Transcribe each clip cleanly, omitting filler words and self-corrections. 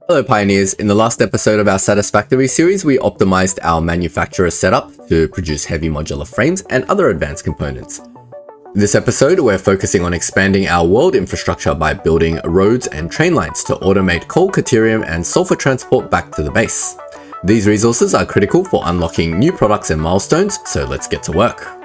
Hello Pioneers, in the last episode of our Satisfactory series we optimized our manufacturer setup to produce heavy modular frames and other advanced components. This episode we're focusing on expanding our world infrastructure by building roads and train lines to automate coal, caterium and sulfur transport back to the base. These resources are critical for unlocking new products and milestones, so let's get to work.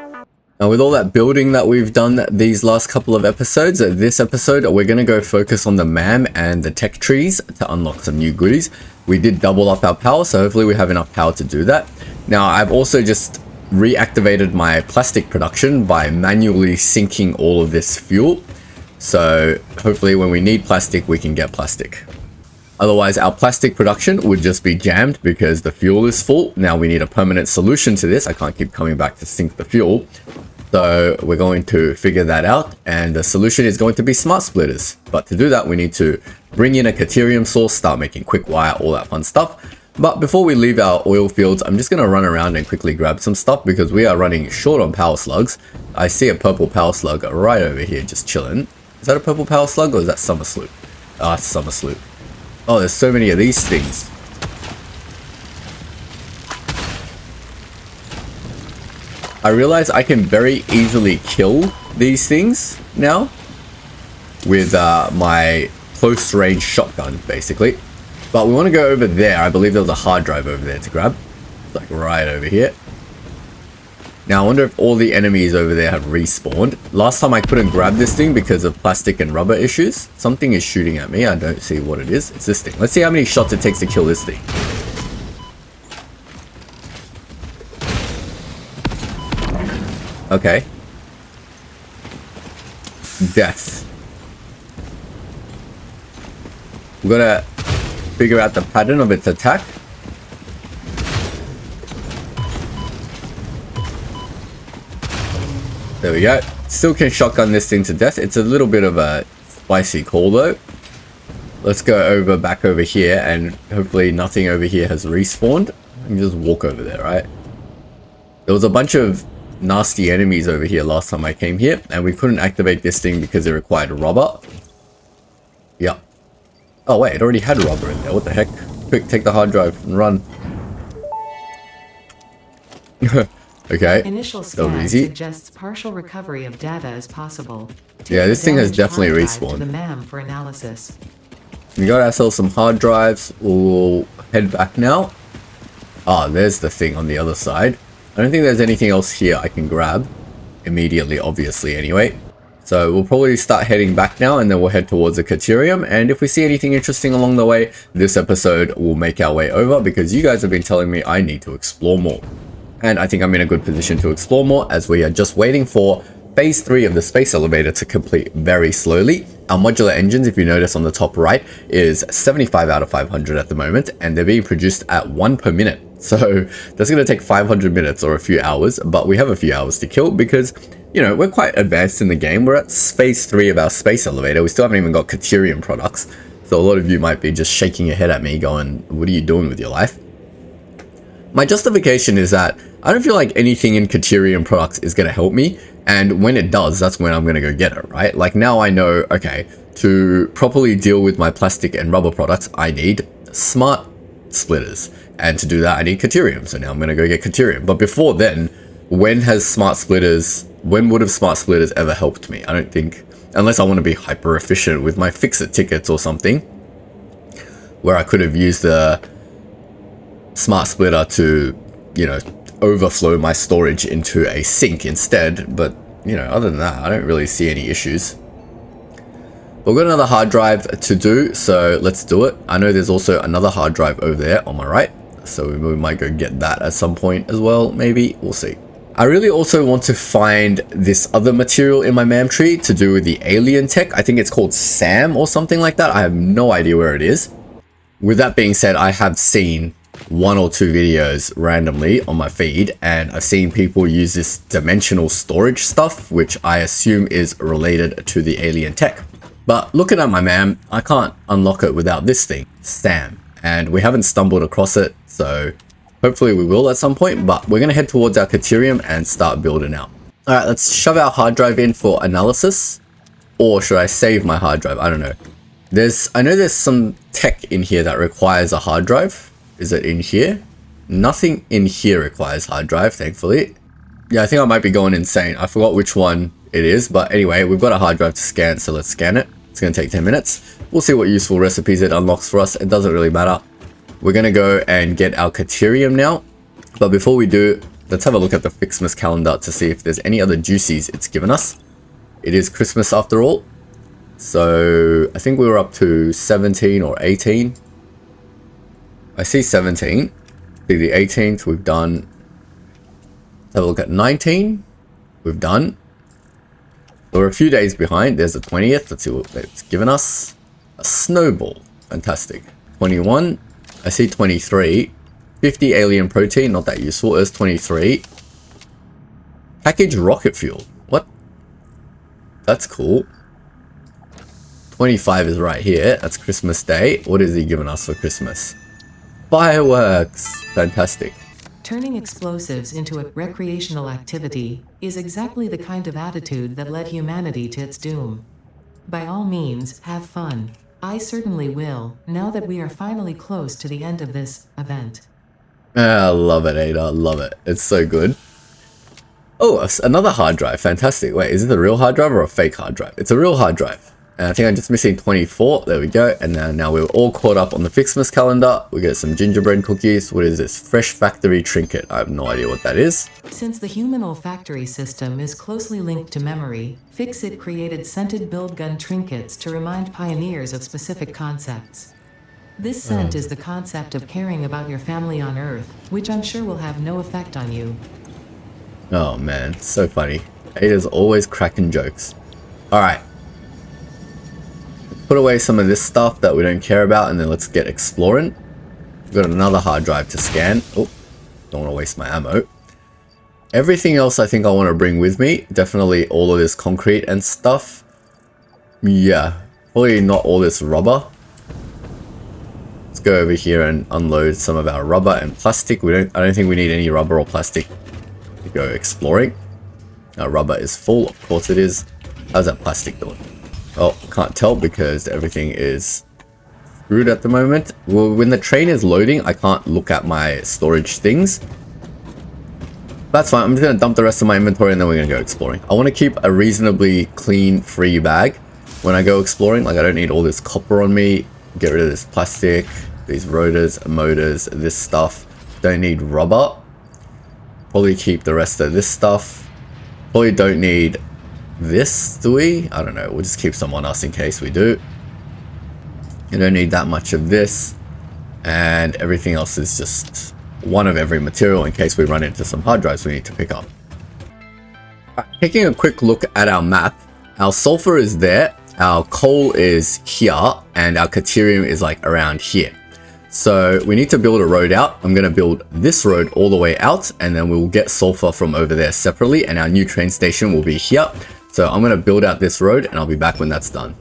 Now with all that building that we've done these last couple of episodes, this episode we're going to go focus on the MAM and the tech trees to unlock some new goodies. We did double up our power, so hopefully we have enough power to do that. Now I've also just reactivated my plastic production by manually sinking all of this fuel. So hopefully when we need plastic, we can get plastic. Otherwise our plastic production would just be jammed because the fuel is full. Now we need a permanent solution to this. I can't keep coming back to sink the fuel. So we're going to figure that out, and the solution is going to be smart splitters. But to do that, we need to bring in a caterium source, start making quick wire, all that fun stuff. But before we leave our oil fields, I'm just going to run around and quickly grab some stuff because we are running short on power slugs. I see a purple power slug right over here just chilling. Is that a purple power slug or is that summer sloop? Ah, it's summer sloop. Oh, there's so many of these things. I realize I can very easily kill these things now with my close range shotgun, basically. But we want to go over there. I believe there was a hard drive over there to grab. It's like right over here. Now I wonder if all the enemies over there have respawned. Last time I couldn't grab this thing because of plastic and rubber issues. Something is shooting at me. I don't see what it is. It's this thing. Let's see how many shots it takes to kill this thing. Okay. Death. We've got to figure out the pattern of its attack. There we go. Still can shotgun this thing to death. It's a little bit of a spicy call though. Let's go back over here, and hopefully nothing over here has respawned. I can just walk over there, right? There was a bunch of nasty enemies over here last time I came here, and we couldn't activate this thing because it required rubber. Yeah. Oh wait, it already had rubber in there. What the heck? Quick, take the hard drive and run. Okay. Initial scan suggests partial recovery of data as possible. Yeah, this thing has definitely respawned. To the MAM for analysis. We got ourselves some hard drives. We'll head back now. Ah, there's the thing on the other side. I don't think there's anything else here I can grab immediately, obviously, anyway. So we'll probably start heading back now, and then we'll head towards the caterium. And if we see anything interesting along the way, this episode will make our way over because you guys have been telling me I need to explore more. And I think I'm in a good position to explore more as we are just waiting for phase 3 of the space elevator to complete very slowly. Our modular engines, if you notice on the top right, is 75 out of 500 at the moment, and they're being produced at 1 per minute. So that's going to take 500 minutes or a few hours, but we have a few hours to kill because, you know, we're quite advanced in the game. We're at phase 3 of our space elevator. We still haven't even got caterium products. So a lot of you might be just shaking your head at me going, what are you doing with your life? My justification is that I don't feel like anything in caterium products is going to help me. And when it does, that's when I'm going to go get it, right? Like now I know, okay, to properly deal with my plastic and rubber products, I need smart splitters. And to do that, I need caterium. So now I'm going to go get caterium. But before then, when would have smart splitters ever helped me? I don't think, unless I want to be hyper efficient with my fix-it tickets or something, where I could have used the smart splitter to, you know, overflow my storage into a sink instead. But, you know, other than that, I don't really see any issues. We've got another hard drive to do, so let's do it. I know there's also another hard drive over there on my right, so we might go get that at some point as well, maybe. We'll see. I really also want to find this other material in my MAM tree to do with the alien tech. I think it's called SAM or something like that. I have no idea where it is. With that being said, I have seen 1 or 2 videos randomly on my feed, and I've seen people use this dimensional storage stuff, which I assume is related to the alien tech. But looking at my MAM, I can't unlock it without this thing, SAM, and we haven't stumbled across it, so hopefully we will at some point. But we're going to head towards our caterium and start building out. Alright, let's shove our hard drive in for analysis, or should I save my hard drive? I don't know. I know there's some tech in here that requires a hard drive. Is it in here? Nothing in here requires hard drive, thankfully. Yeah, I think I might be going insane. I forgot which one it is, but anyway, we've got a hard drive to scan, so let's scan it. It's going to take 10 minutes. We'll see what useful recipes it unlocks for us. It doesn't really matter. We're going to go and get our caterium now. But before we do, let's have a look at the Fixmas calendar to see if there's any other juicies it's given us. It is Christmas after all. So I think we were up to 17 or 18. I see 17. See the 18th we've done. Let's have a look at 19. We've done. We're a few days behind. There's the 20th. Let's see what it's given us. A snowball. Fantastic. 21. I see 23. 50 alien protein. Not that useful. There's 23. Package rocket fuel. What? That's cool. 25 is right here. That's Christmas Day. What is he giving us for Christmas? Fireworks. Fantastic. Turning explosives into a recreational activity is exactly the kind of attitude that led humanity to its doom. By all means, have fun. I certainly will, now that we are finally close to the end of this event. I love it, Ada. Love it. It's so good. Oh, another hard drive. Fantastic. Wait, is it a real hard drive or a fake hard drive? It's a real hard drive. And I think I'm just missing 24. There we go. And now we're all caught up on the Fixmas calendar. We get some gingerbread cookies. What is this? Fresh factory trinket. I have no idea what that is. Since the human olfactory system is closely linked to memory, Fixit created scented build gun trinkets to remind pioneers of specific concepts. This scent is the concept of caring about your family on Earth, which I'm sure will have no effect on you. Oh man, so funny. Ada's always cracking jokes. Alright. Put away some of this stuff that we don't care about, and then let's get exploring. We've got another hard drive to scan. Oh, don't want to waste my ammo. Everything else I think I want to bring with me. Definitely all of this concrete and stuff. Yeah, probably not all this rubber. Let's go over here and unload some of our rubber and plastic. I don't think we need any rubber or plastic to go exploring. Our rubber is full, of course it is. How's that plastic doing? Oh, can't tell because everything is screwed at the moment. Well, when the train is loading, I can't look at my storage things. That's fine. I'm just going to dump the rest of my inventory and then we're going to go exploring. I want to keep a reasonably clean, free bag when I go exploring. Like, I don't need all this copper on me. Get rid of this plastic, these rotors, motors, this stuff. Don't need rubber. Probably keep the rest of this stuff. Probably don't need this, do we? I don't know. We'll just keep some on us in case we do. You don't need that much of this. And everything else is just one of every material in case we run into some hard drives we need to pick up. Taking a quick look at our map. Our sulfur is there. Our coal is here. And our caterium is like around here. So we need to build a road out. I'm going to build this road all the way out. And then we'll get sulfur from over there separately. And our new train station will be here. So I'm going to build out this road and I'll be back when that's done.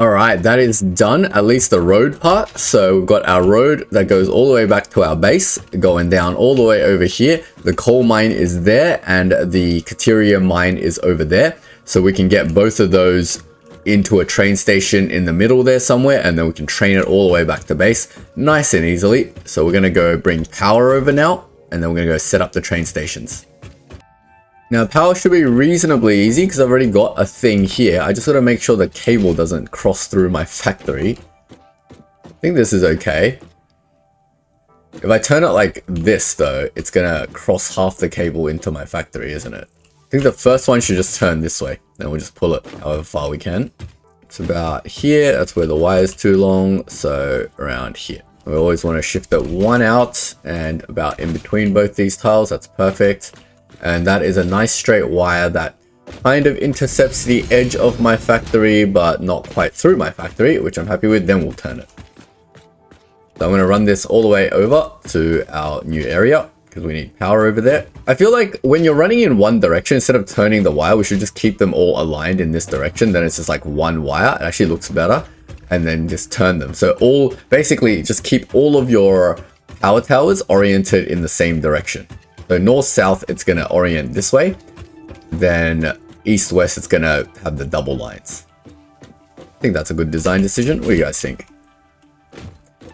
Alright, that is done, at least the road part. So we've got our road that goes all the way back to our base, going down all the way over here. The coal mine is there and the caterium mine is over there. So we can get both of those into a train station in the middle there somewhere, and then we can train it all the way back to base nice and easily. So we're going to go bring power over now, and then we're going to go set up the train stations. Now, power should be reasonably easy because I've already got a thing here. I just got to make sure the cable doesn't cross through my factory. I think this is okay. If I turn it like this, though, it's going to cross half the cable into my factory, isn't it? I think the first one should just turn this way. Then we'll just pull it however far we can. It's about here. That's where the wire is too long. So around here. We always want to shift it one out and about in between both these tiles. That's perfect. And that is a nice straight wire that kind of intercepts the edge of my factory, but not quite through my factory, which I'm happy with. Then we'll turn it. So I'm going to run this all the way over to our new area because we need power over there. I feel like when you're running in one direction, instead of turning the wire, we should just keep them all aligned in this direction. Then it's just like one wire. It actually looks better. And then just turn them. So basically just keep all of your power towers oriented in the same direction. So north-south, it's going to orient this way. Then east-west, it's going to have the double lines. I think that's a good design decision. What do you guys think?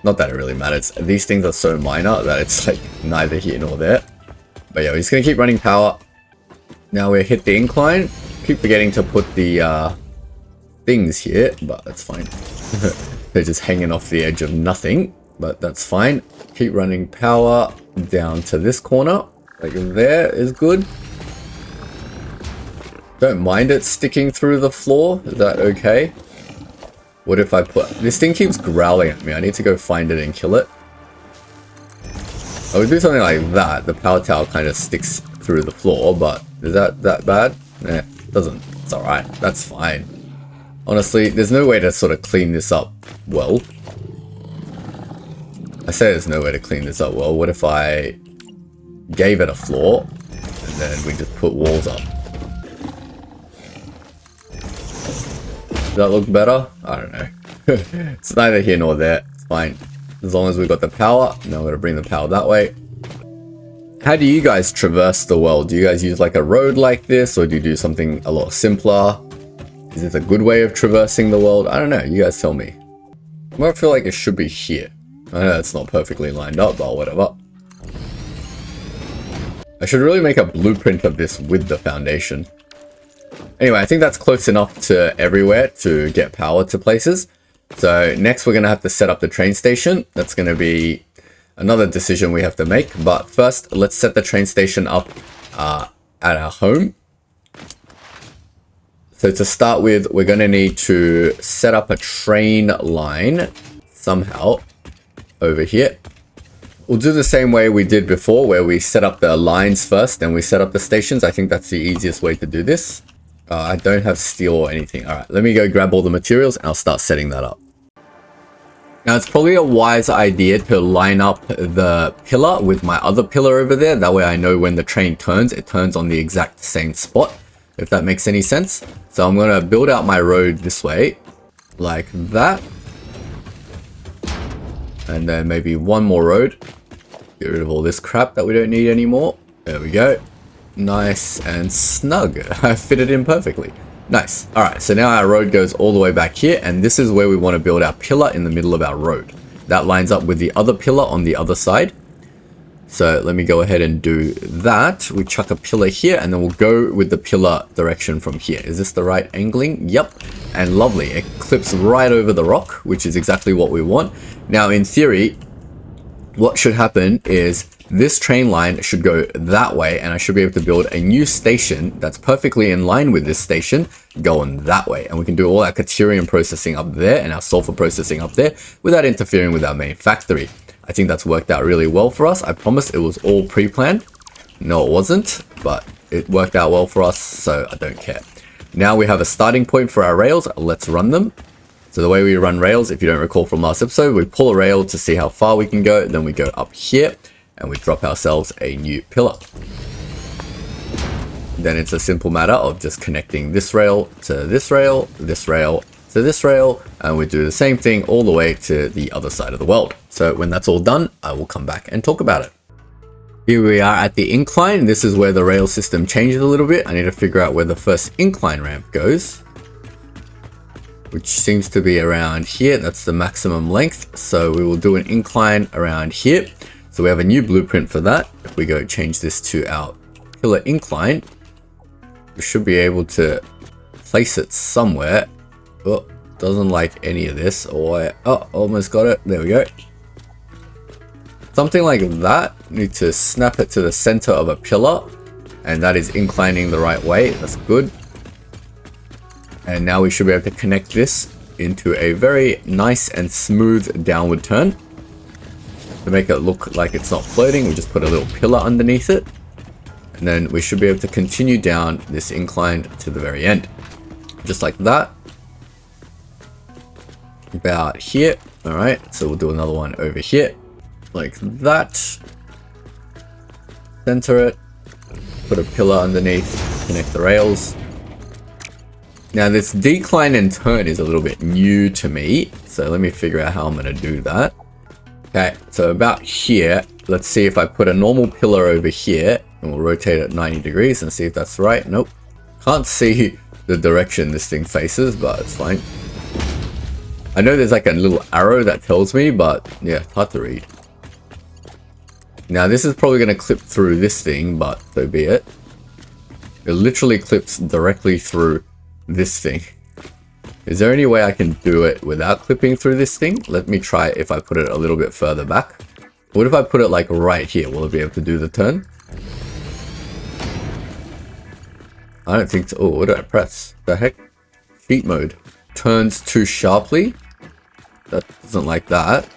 Not that it really matters. These things are so minor that it's like neither here nor there. But yeah, we're just going to keep running power. Now we hit the incline. Keep forgetting to put the things here, but that's fine. They're just hanging off the edge of nothing, but that's fine. Keep running power down to this corner. Like there is good. Don't mind it sticking through the floor. Is that okay? What if I put... This thing keeps growling at me. I need to go find it and kill it. I would do something like that. The power tower kind of sticks through the floor, but is that bad? Eh, it doesn't. It's alright. That's fine. Honestly, there's no way to sort of clean this up well. I say there's no way to clean this up well. What if I gave it a floor and then we just put walls up? Does that look better? I don't know. It's neither here nor there. It's fine. As long as we've got the power. Now I'm going to bring the power that way. How do you guys traverse the world? Do you guys use like a road like this, or do you do something a lot simpler? Is this a good way of traversing the world? I don't know. You guys tell me. I feel like it should be here. I know it's not perfectly lined up, but whatever. I should really make a blueprint of this with the foundation. Anyway, I think that's close enough to everywhere to get power to places. So next we're going to have to set up the train station. That's going to be another decision we have to make. But first, let's set the train station up at our home. So to start with, we're going to need to set up a train line somehow over here. We'll do the same way we did before, where we set up the lines first, then we set up the stations. I think that's the easiest way to do this. I don't have steel or anything. All right, let me go grab all the materials and I'll start setting that up. Now, it's probably a wise idea to line up the pillar with my other pillar over there. That way I know when the train turns, it turns on the exact same spot, if that makes any sense. So I'm going to build out my road this way, like that. And then maybe one more road. Get rid of all this crap that we don't need anymore. There we go. Nice and snug. I fit it in perfectly. Nice. Alright, so now our road goes all the way back here, and this is where we want to build our pillar in the middle of our road. That lines up with the other pillar on the other side. So let me go ahead and do that. We chuck a pillar here, and then we'll go with the pillar direction from here. Is this the right angling? Yep. And lovely. It clips right over the rock, which is exactly what we want. Now, in theory, what should happen is this train line should go that way, and I should be able to build a new station that's perfectly in line with this station going that way. And we can do all our caterium processing up there and our sulfur processing up there without interfering with our main factory. I think that's worked out really well for us. I promise it was all pre-planned. No, it wasn't, but it worked out well for us, so I don't care. Now we have a starting point for our rails. Let's run them. So the way we run rails, if you don't recall from last episode, we pull a rail to see how far we can go. Then we go up here and we drop ourselves a new pillar. Then it's a simple matter of just connecting this rail to this rail, this rail to this rail, and we do the same thing all the way to the other side of the world. So when that's all done, I will come back and talk about it. Here we are at the incline. This is where the rail system changes a little bit. I need to figure out where the first incline ramp goes, which seems to be around here. That's the maximum length. So we will do an incline around here. So we have a new blueprint for that. If we go change this to our pillar incline, we should be able to place it somewhere. Oh, doesn't like any of this. Oh, almost got it. There we go. Something like that. Need to snap it to the center of a pillar, and that is inclining the right way. That's good. And now we should be able to connect this into a very nice and smooth downward turn. To make it look like it's not floating, we just put a little pillar underneath it. And then we should be able to continue down this incline to the very end. Just like that. About here. Alright, so we'll do another one over here. Like that. Center it. Put a pillar underneath. Connect the rails. Now this decline and turn is a little bit new to me. So let me figure out how I'm going to do that. Okay, so about here, let's see if I put a normal pillar over here, and we'll rotate it 90 degrees and see if that's right. Nope. Can't see the direction this thing faces, but it's fine. I know there's like a little arrow that tells me, but yeah, hard to read. Now this is probably going to clip through this thing, but so be it. It literally clips directly through this thing. Is there any way I can do it without clipping through this thing? Let me try if I put it a little bit further back. What if I put it like right here? Will it be able to do the turn? I don't think so. Oh, what did I press? The heck? Feet mode. Turns too sharply? That doesn't like that.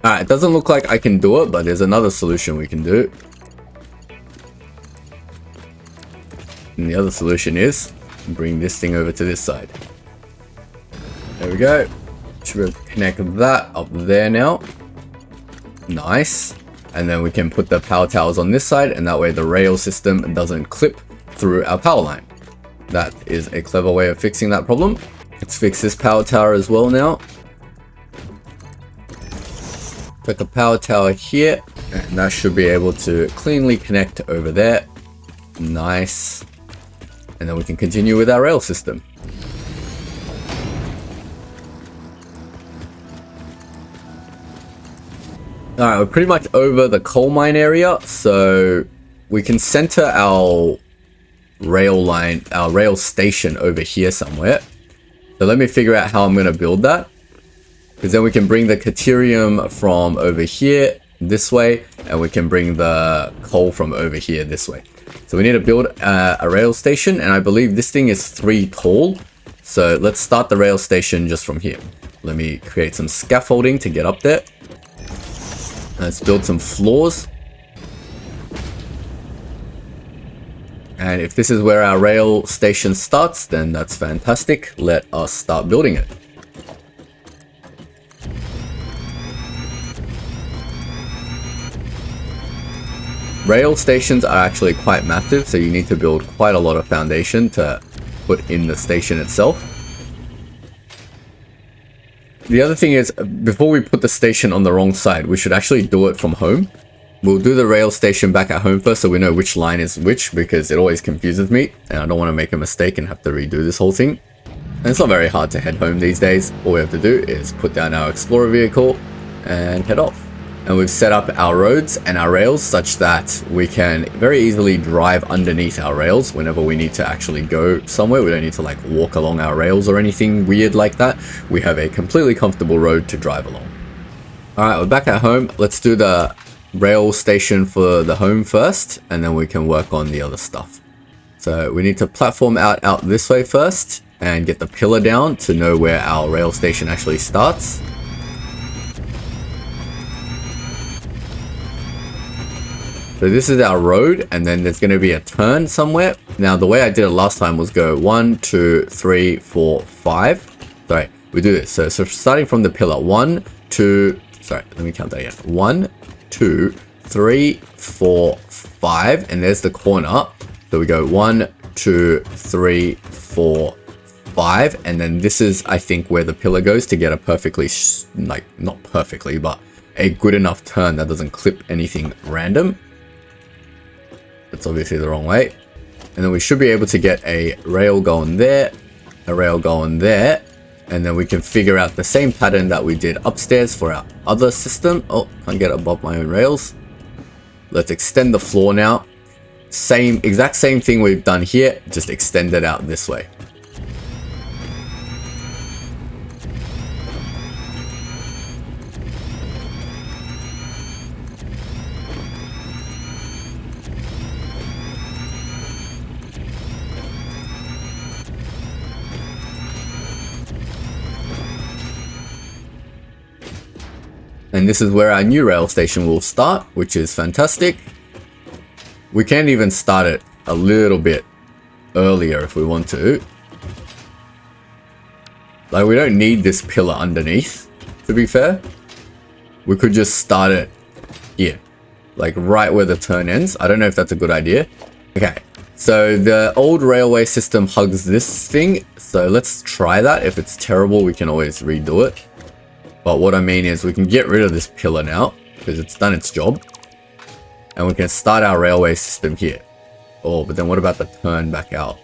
Alright, it doesn't look like I can do it, but there's another solution we can do. And the other solution is bring this thing over to this side. There we go. Should be able to connect that up there now. Nice. And then we can put the power towers on this side, and that way the rail system doesn't clip through our power line. That is a clever way of fixing that problem. Let's fix this power tower as well now. Put the power tower here, and that should be able to cleanly connect over there. Nice. And then we can continue with our rail system. Alright, we're pretty much over the coal mine area, so we can center our rail line, our rail station over here somewhere. So let me figure out how I'm going to build that. Because then we can bring the caterium from over here this way, and we can bring the coal from over here this way. So we need to build a rail station, and I believe this thing is 3 tall. So let's start the rail station just from here. Let me create some scaffolding to get up there. Let's build some floors. And if this is where our rail station starts, then that's fantastic. Let us start building it. Rail stations are actually quite massive, so you need to build quite a lot of foundation to put in the station itself. The other thing is, before we put the station on the wrong side, we should actually do it from home. We'll do the rail station back at home first, so we know which line is which, because it always confuses me, and I don't want to make a mistake and have to redo this whole thing. And it's not very hard to head home these days. All we have to do is put down our Explorer vehicle and head off. And we've set up our roads and our rails such that we can very easily drive underneath our rails whenever we need to actually go somewhere. We don't need to like walk along our rails or anything weird like that. We have a completely comfortable road to drive along. Alright, we're back at home. Let's do the rail station for the home first, and then we can work on the other stuff. So we need to platform out this way first and get the pillar down to know where our rail station actually starts. So this is our road, and then there's going to be a turn somewhere. Now, the way I did it last time was go 1, 2, 3, 4, 5. Sorry, we do this. So starting from the pillar, 1, 2, sorry, let me count that again. 1, 2, 3, 4, 5, and there's the corner. So we go 1, 2, 3, 4, 5, and then this is, I think, where the pillar goes to get a perfectly, like, not perfectly, but a good enough turn that doesn't clip anything random. That's obviously the wrong way. And then we should be able to get a rail going there, a rail going there, and then we can figure out the same pattern that we did upstairs for our other system. Oh, can't get above my own rails. Let's extend the floor now. Exact same thing we've done here, just extend it out this way. And this is where our new rail station will start, which is fantastic. We can even start it a little bit earlier if we want to. Like, we don't need this pillar underneath, to be fair. We could just start it here, like right where the turn ends. I don't know if that's a good idea. Okay, so the old railway system hugs this thing. So let's try that. If it's terrible, we can always redo it. But what I mean is we can get rid of this pillar now because it's done its job. And we can start our railway system here. Oh, but then what about the turn back out?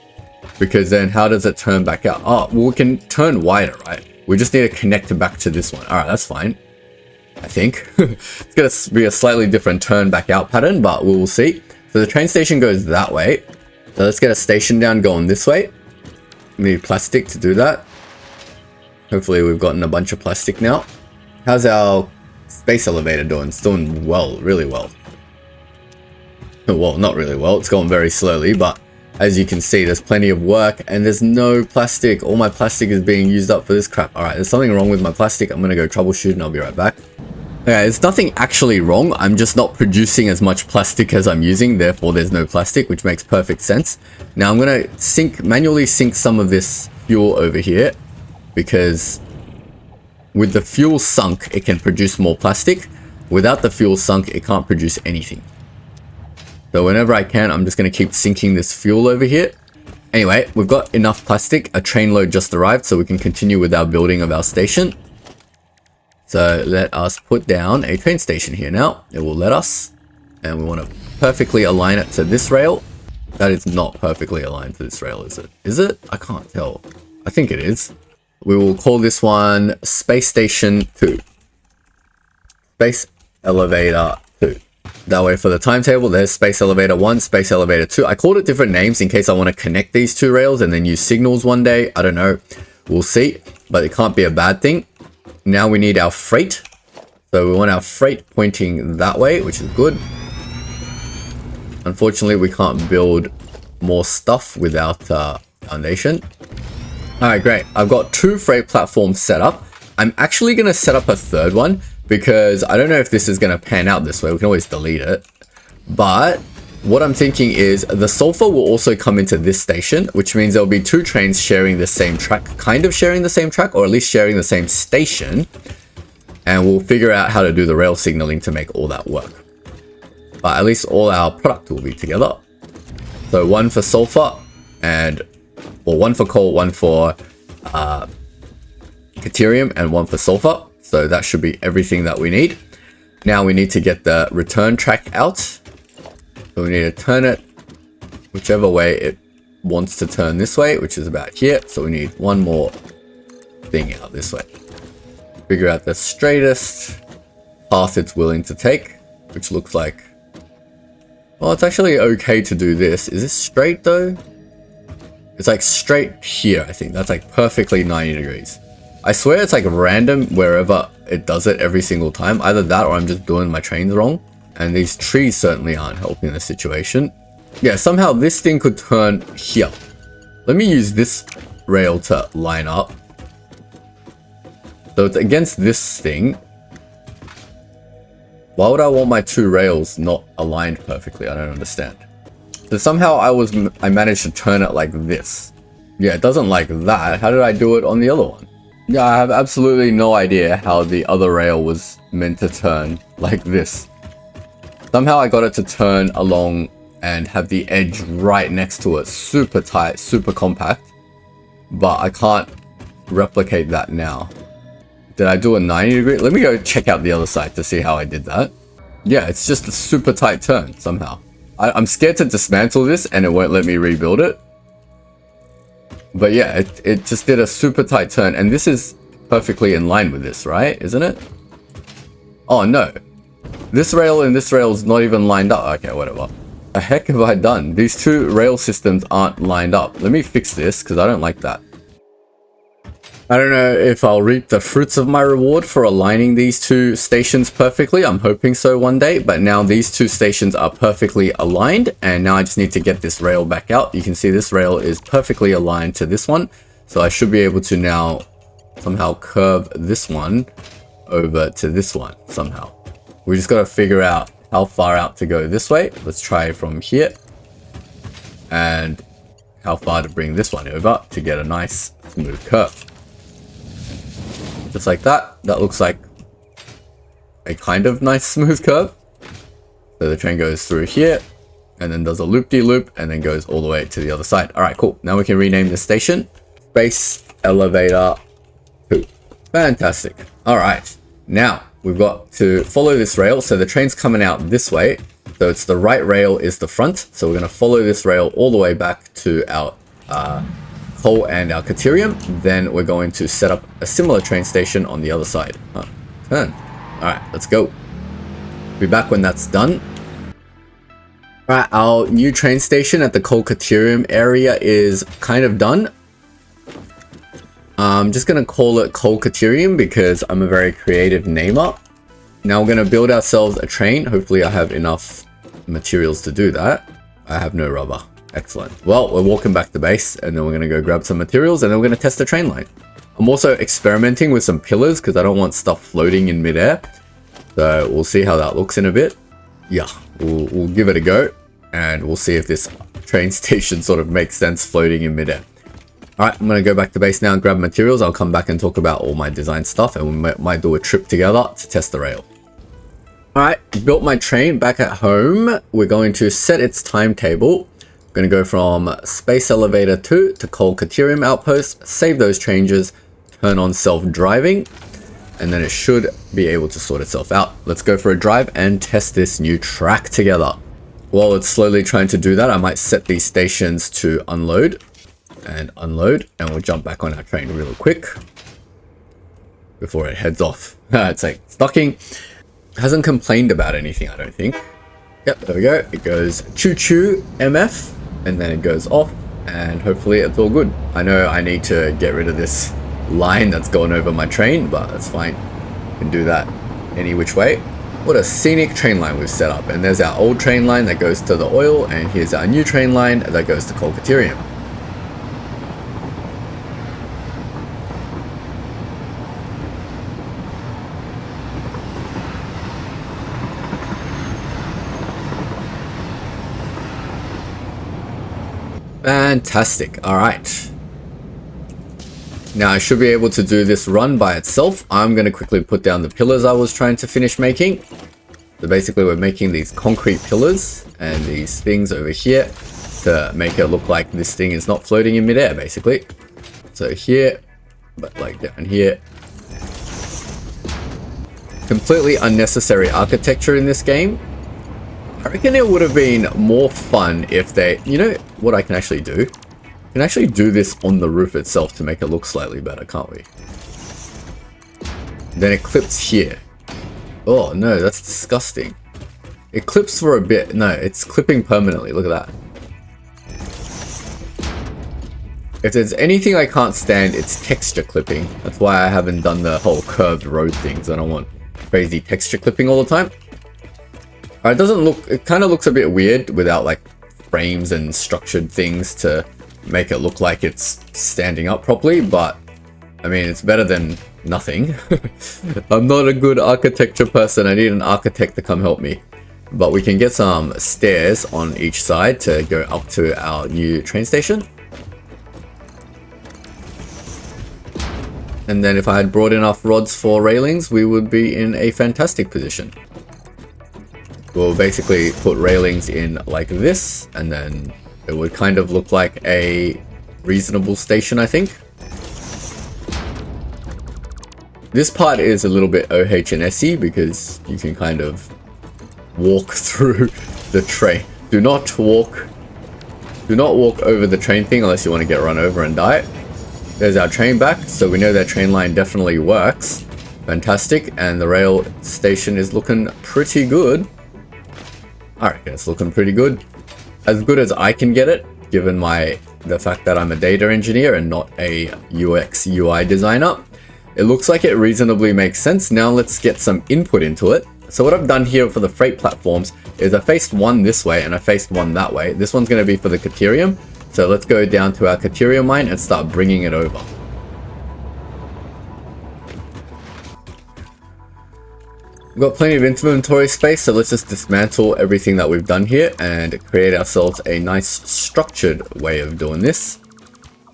Because then how does it turn back out? Oh, well, we can turn wider, right? We just need to connect it back to this one. All right, that's fine. I think. It's going to be a slightly different turn back out pattern, but we will see. So the train station goes that way. So let's get a station down going this way. We need plastic to do that. Hopefully we've gotten a bunch of plastic now. How's our space elevator doing? It's doing well, really well. Well, not really well. It's going very slowly, but as you can see, there's plenty of work and there's no plastic. All my plastic is being used up for this crap. All right, there's something wrong with my plastic. I'm going to go troubleshoot and I'll be right back. Okay, there's nothing actually wrong. I'm just not producing as much plastic as I'm using. Therefore, there's no plastic, which makes perfect sense. Now I'm going to manually sink some of this fuel over here because with the fuel sunk, it can produce more plastic. Without the fuel sunk, it can't produce anything. So whenever I can, I'm just going to keep sinking this fuel over here. Anyway, we've got enough plastic. A train load just arrived, so we can continue with our building of our station. So let us put down a train station here now. It will let us. And we want to perfectly align it to this rail. That is not perfectly aligned to this rail, is it? Is it? I can't tell. I think it is. We will call this one Space Station 2. Space Elevator 2. That way for the timetable, there's Space Elevator 1, Space Elevator 2. I called it different names in case I want to connect these two rails and then use signals one day. I don't know. We'll see. But it can't be a bad thing. Now we need our freight. So we want our freight pointing that way, which is good. Unfortunately, we can't build more stuff without foundation. Alright, great. I've got 2 freight platforms set up. I'm actually going to set up a third one because I don't know if this is going to pan out this way. We can always delete it. But what I'm thinking is the sulfur will also come into this station, which means there'll be 2 trains sharing the same track, kind of sharing the same track, or at least sharing the same station. And we'll figure out how to do the rail signaling to make all that work. But at least all our product will be together. So 1 for sulfur and, well, 1 for coal, 1 for caterium, and 1 for sulfur. So that should be everything that we need. Now we need to get the return track out. So we need to turn it whichever way it wants to turn this way, which is about here. So we need one more thing out this way. Figure out the straightest path it's willing to take, which looks like, well, it's actually okay to do this. Is this straight though? It's like straight here, I think. That's like perfectly 90 degrees. I swear it's like random wherever it does it every single time. Either that or I'm just doing my trains wrong. And these trees certainly aren't helping the situation. Yeah, somehow this thing could turn here. Let me use this rail to line up. So it's against this thing. Why would I want my 2 rails not aligned perfectly? I don't understand. So somehow I managed to turn it like this. Yeah, it doesn't like that. How did I do it on the other one? Yeah, I have absolutely no idea how the other rail was meant to turn like this. Somehow I got it to turn along and have the edge right next to it. Super tight, super compact. But I can't replicate that now. Did I do a 90 degree? Let me go check out the other side to see how I did that. Yeah, it's just a super tight turn somehow. I'm scared to dismantle this and it won't let me rebuild it. But yeah, it just did a super tight turn. And this is perfectly in line with this, right? Isn't it? Oh, no. This rail and this rail is not even lined up. Okay, whatever. The heck have I done? These 2 rail systems aren't lined up. Let me fix this because I don't like that. I don't know if I'll reap the fruits of my reward for aligning these 2 stations perfectly. I'm hoping so one day, but now these 2 stations are perfectly aligned, and now I just need to get this rail back out. You can see this rail is perfectly aligned to this one, so I should be able to now somehow curve this one over to this one somehow. We just got to figure out how far out to go this way. Let's try from here, and how far to bring this one over to get a nice smooth curve. Just like that. That looks like a kind of nice smooth curve. So the train goes through here and then does a loop-de-loop and then goes all the way to the other side. All right, cool. Now we can rename this station Space Elevator 2. Fantastic. All right. Now we've got to follow this rail. So the train's coming out this way. So it's the right rail is the front. So we're going to follow this rail all the way back to our coal and our caterium, then we're going to set up a similar train station on the other side. Turn. Alright, let's go. Be back when that's done. Alright, our new train station at the coal caterium area is kind of done. I'm just going to call it coal caterium because I'm a very creative namer. Now we're going to build ourselves a train. Hopefully I have enough materials to do that. I have no rubber. Excellent. Well, we're walking back to base and then we're going to go grab some materials and then we're going to test the train line. I'm also experimenting with some pillars because I don't want stuff floating in midair. So we'll see how that looks in a bit. Yeah, we'll give it a go and we'll see if this train station sort of makes sense floating in midair. Alright, I'm going to go back to base now and grab materials. I'll come back and talk about all my design stuff and we might do a trip together to test the rail. Alright, built my train back at home. We're going to set its timetable. Going to go from space elevator 2 to coal caterium outpost, save those changes, turn on self-driving, and then it should be able to sort itself out. Let's go for a drive and test this new track together. While it's slowly trying to do that, I might set these stations to unload, and we'll jump back on our train real quick before it heads off. It's like stocking. Hasn't complained about anything, I don't think. Yep, there we go. It goes choo-choo MF. And then it goes off and hopefully it's all good. I know I need to get rid of this line that's going over my train, but that's fine. Can do that any which way. What a scenic train line we've set up. And there's our old train line that goes to the oil, and here's our new train line that goes to coal caterium. Fantastic. All right. Now I should be able to do this run by itself. I'm going to quickly put down the pillars I was trying to finish making. So basically we're making these concrete pillars and these things over here to make it look like this thing is not floating in midair basically. So here, but like down here. Completely unnecessary architecture in this game. I reckon it would have been more fun if they, you know what I can actually do? I can actually do this on the roof itself to make it look slightly better, can't we? Then it clips here. Oh no, that's disgusting. It clips for a bit. No, it's clipping permanently. Look at that. If there's anything I can't stand, it's texture clipping. That's why I haven't done the whole curved road things. I don't want crazy texture clipping all the time. It doesn't look, it kind of looks a bit weird without like frames and structured things to make it look like it's standing up properly, but I mean, it's better than nothing. I'm not a good architecture person. I need an architect to come help me. But we can get some stairs on each side to go up to our new train station. And then if I had brought enough rods for railings, we would be in a fantastic position. We'll basically put railings in like this, and then it would kind of look like a reasonable station, I think. This part is a little bit OH&S-y because you can kind of walk through the train. Do not walk over the train thing unless you want to get run over and die. There's our train back, so we know that train line definitely works. Fantastic, and the rail station is looking pretty good. Alright, it's looking pretty good. As good as I can get it, given the fact that I'm a data engineer and not a UX UI designer. It looks like it reasonably makes sense. Now let's get some input into it. So what I've done here for the freight platforms is I faced one this way and I faced one that way. This one's going to be for the caterium. So let's go down to our caterium line and start bringing it over. We've got plenty of inventory space, so let's just dismantle everything that we've done here and create ourselves a nice structured way of doing this.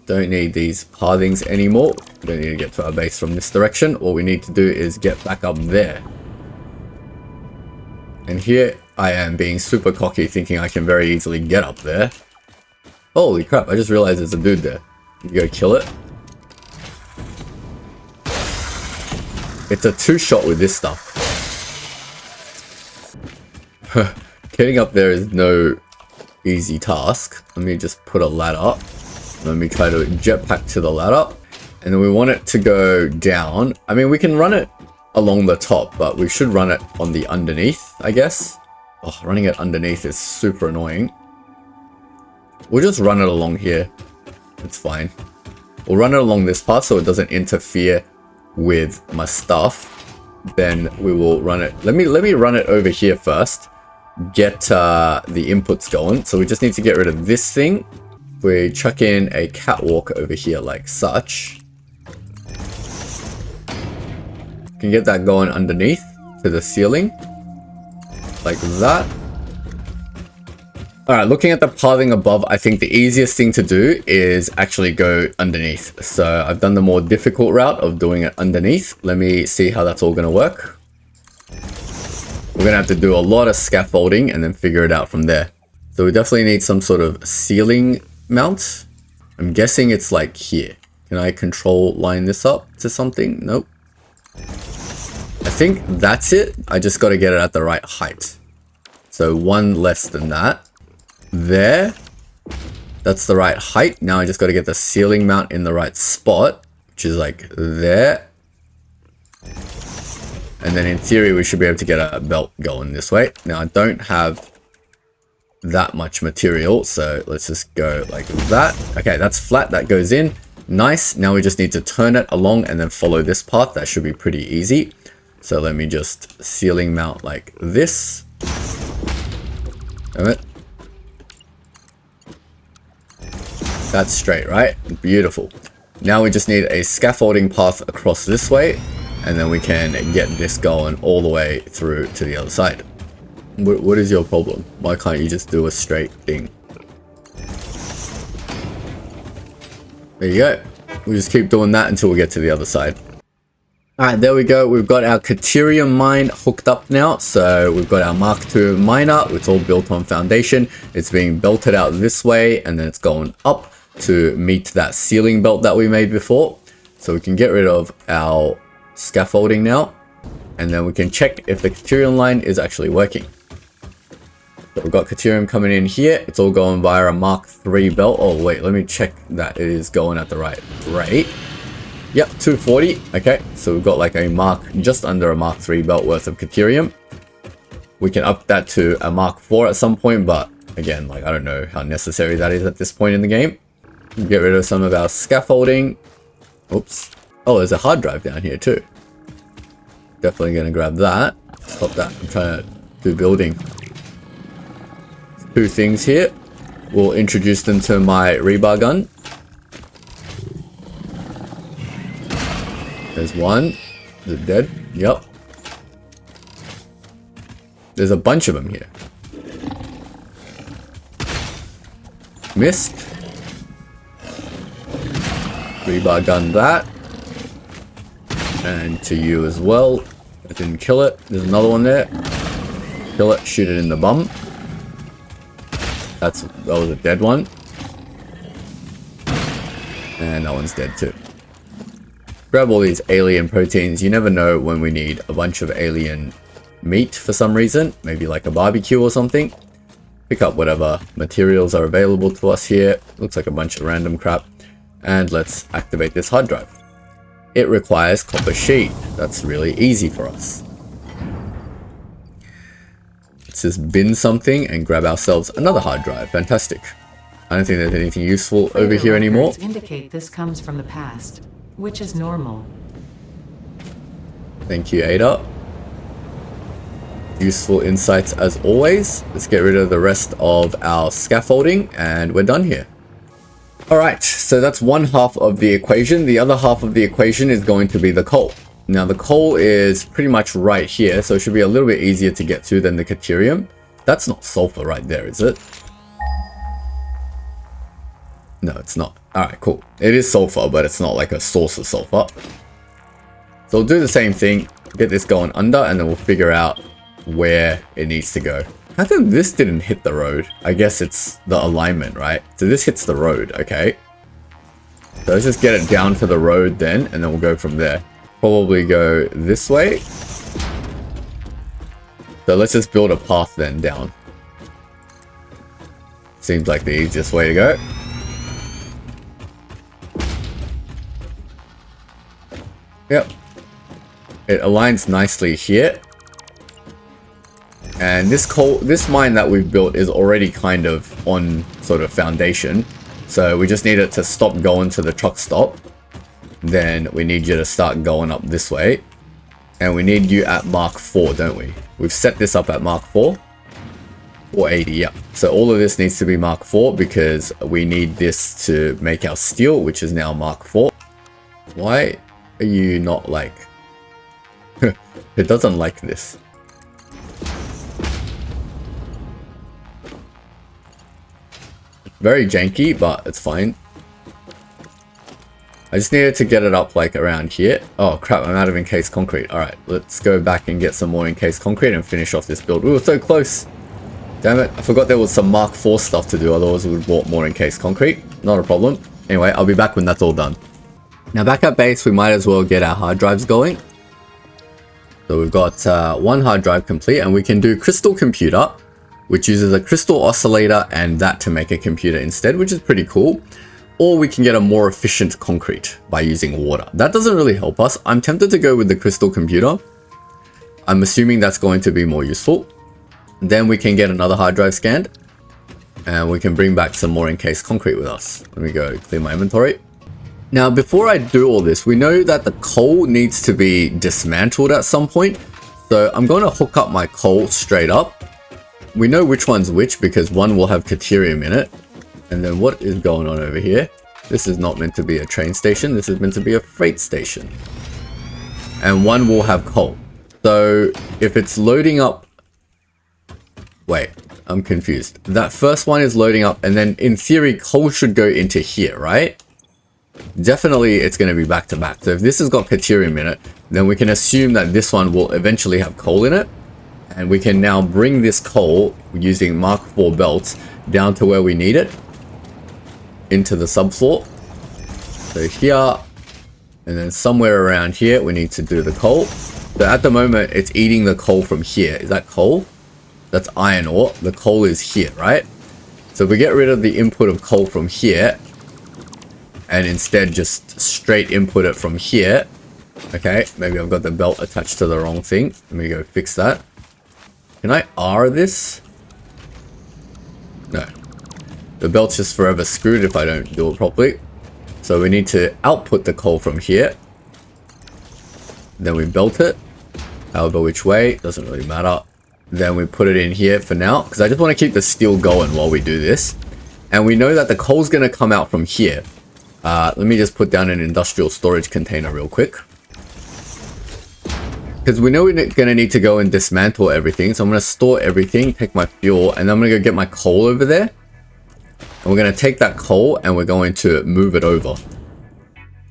Don't need these pathings anymore. Don't need to get to our base from this direction. All we need to do is get back up there. And here I am being super cocky, thinking I can very easily get up there. Holy crap, I just realized there's a dude there. You go kill it. It's a two-shot with this stuff. Getting up there is no easy task. Let me just put a ladder Let me try to jetpack to the ladder. And then we want it to go down. I mean, we can run it along the top, but we should run it on the underneath, I guess. Oh, running it underneath is super annoying. We'll just run it along here. It's fine. We'll run it along this path so it doesn't interfere with my stuff. Then we will run it. Let me run it over here first. Get the inputs going. So we just need to get rid of this thing. We chuck in a catwalk over here like such. Can get that going underneath to the ceiling. Like that. Alright, looking at the pathing above, I think the easiest thing to do is actually go underneath. So I've done the more difficult route of doing it underneath. Let me see how that's all going to work. We're going to have to do a lot of scaffolding and then figure it out from there. So we definitely need some sort of ceiling mount. I'm guessing it's like here. Can I control line this up to something? Nope. I think that's it. I just got to get it at the right height. So one less than that. There. That's the right height. Now I just got to get the ceiling mount in the right spot, which is like there. And then in theory, we should be able to get a belt going this way. Now I don't have that much material, so let's just go like that. Okay, that's flat. That goes in. Nice. Now we just need to turn it along and then follow this path. That should be pretty easy. So let me just ceiling mount like this. Damn it. That's straight, right? Beautiful. Now we just need a scaffolding path across this way, and then we can get this going all the way through to the other side. What is your problem? Why can't you just do a straight thing? There you go. We just keep doing that until we get to the other side. Alright, there we go. We've got our caterium mine hooked up now. So we've got our Mark II miner. It's all built on foundation. It's being belted out this way, and then it's going up to meet that ceiling belt that we made before. So we can get rid of our scaffolding now, and then we can check if the caterium line is actually working. So we've got caterium coming in here. It's all going via a Mark III belt. Oh wait, let me check that it is going at the right rate. Yep, 240. Okay, so we've got like just under a Mark III belt worth of caterium. We can up that to a Mark IV at some point, but again, like I don't know how necessary that is at this point in the game. Get rid of some of our scaffolding. Oops. Oh, there's a hard drive down here too. Definitely gonna grab that. Stop that. I'm trying to do building. Two things here. We'll introduce them to my rebar gun. There's one. Is it dead? Yep. There's a bunch of them here. Missed. Rebar gun that. And to you as well. I didn't kill it. There's another one there. Kill it. Shoot it in the bum. That was a dead one. And that one's dead too. Grab all these alien proteins. You never know when we need a bunch of alien meat for some reason. Maybe like a barbecue or something. Pick up whatever materials are available to us here. Looks like a bunch of random crap. And let's activate this hard drive. It requires copper sheet. That's really easy for us. Let's just bin something and grab ourselves another hard drive. Fantastic. I don't think there's anything useful over here anymore. Indicate this comes from the past, which is normal. Thank you, Ada. Useful insights as always. Let's get rid of the rest of our scaffolding and we're done here. Alright, so that's one half of the equation. The other half of the equation is going to be the coal. Now the coal is pretty much right here, so it should be a little bit easier to get to than the caterium. That's not sulfur right there, is it? No, it's not. Alright, cool. It is sulfur, but it's not like a source of sulfur. So we'll do the same thing, get this going under, and then we'll figure out where it needs to go. How come this didn't hit the road? I guess it's the alignment, right? So this hits the road, okay. So let's just get it down to the road then, and then we'll go from there. Probably go this way. So let's just build a path then down. Seems like the easiest way to go. Yep. It aligns nicely here. And this mine that we've built is already kind of on sort of foundation. So we just need it to stop going to the truck stop. Then we need you to start going up this way. And we need you at Mark 4, don't we? We've set this up at Mark 4. 480, yeah. So all of this needs to be Mark 4 because we need this to make our steel, which is now Mark 4. Why are you not like... It doesn't like this. Very janky, but it's fine. I just needed to get it up like around here. Oh crap, I'm out of encased concrete. Alright, let's go back and get some more encased concrete and finish off this build. We were so close. Damn it, I forgot there was some Mark 4 stuff to do, otherwise we would have bought more encased concrete. Not a problem. Anyway, I'll be back when that's all done. Now back at base, we might as well get our hard drives going. So we've got one hard drive complete, and we can do crystal computer, which uses a crystal oscillator and that to make a computer instead, which is pretty cool. Or we can get a more efficient concrete by using water. That doesn't really help us. I'm tempted to go with the crystal computer. I'm assuming that's going to be more useful. Then we can get another hard drive scanned, and we can bring back some more encased concrete with us. Let me go clear my inventory. Now, before I do all this, we know that the coal needs to be dismantled at some point. So I'm going to hook up my coal straight up. We know which one's which because one will have caterium in it. And then what is going on over here? This is not meant to be a train station. This is meant to be a freight station. And one will have coal. So if it's loading up... Wait, I'm confused. That first one is loading up, and then in theory, coal should go into here, right? Definitely it's going to be back to back. So if this has got caterium in it, then we can assume that this one will eventually have coal in it. And we can now bring this coal using Mark 4 belts down to where we need it. Into the subfloor. So here, and then somewhere around here, we need to do the coal. So at the moment, it's eating the coal from here. Is that coal? That's iron ore. The coal is here, right? So if we get rid of the input of coal from here, and instead just straight input it from here. Okay, maybe I've got the belt attached to the wrong thing. Let me go fix that. Can I R this? No. The belt's just forever screwed if I don't do it properly. So we need to output the coal from here. Then we belt it. However which way, doesn't really matter. Then we put it in here for now, because I just want to keep the steel going while we do this. And we know that the coal's going to come out from here. Let me just put down an industrial storage container real quick. Because we know we're going to need to go and dismantle everything. So I'm going to store everything, take my fuel, and then I'm going to go get my coal over there. And we're going to take that coal and we're going to move it over.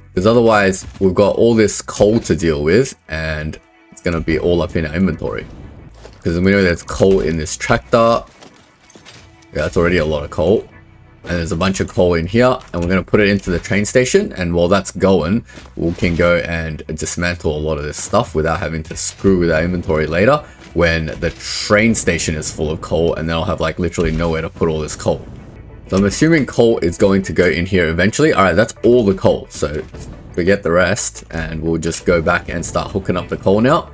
Because otherwise we've got all this coal to deal with and it's going to be all up in our inventory. Because we know there's coal in this tractor. Yeah, that's already a lot of coal. And there's a bunch of coal in here, and we're going to put it into the train station. And while that's going, we can go and dismantle a lot of this stuff without having to screw with our inventory later when the train station is full of coal, and then I'll have like literally nowhere to put all this coal. So I'm assuming coal is going to go in here eventually. All right, that's all the coal. So forget the rest, and we'll just go back and start hooking up the coal now.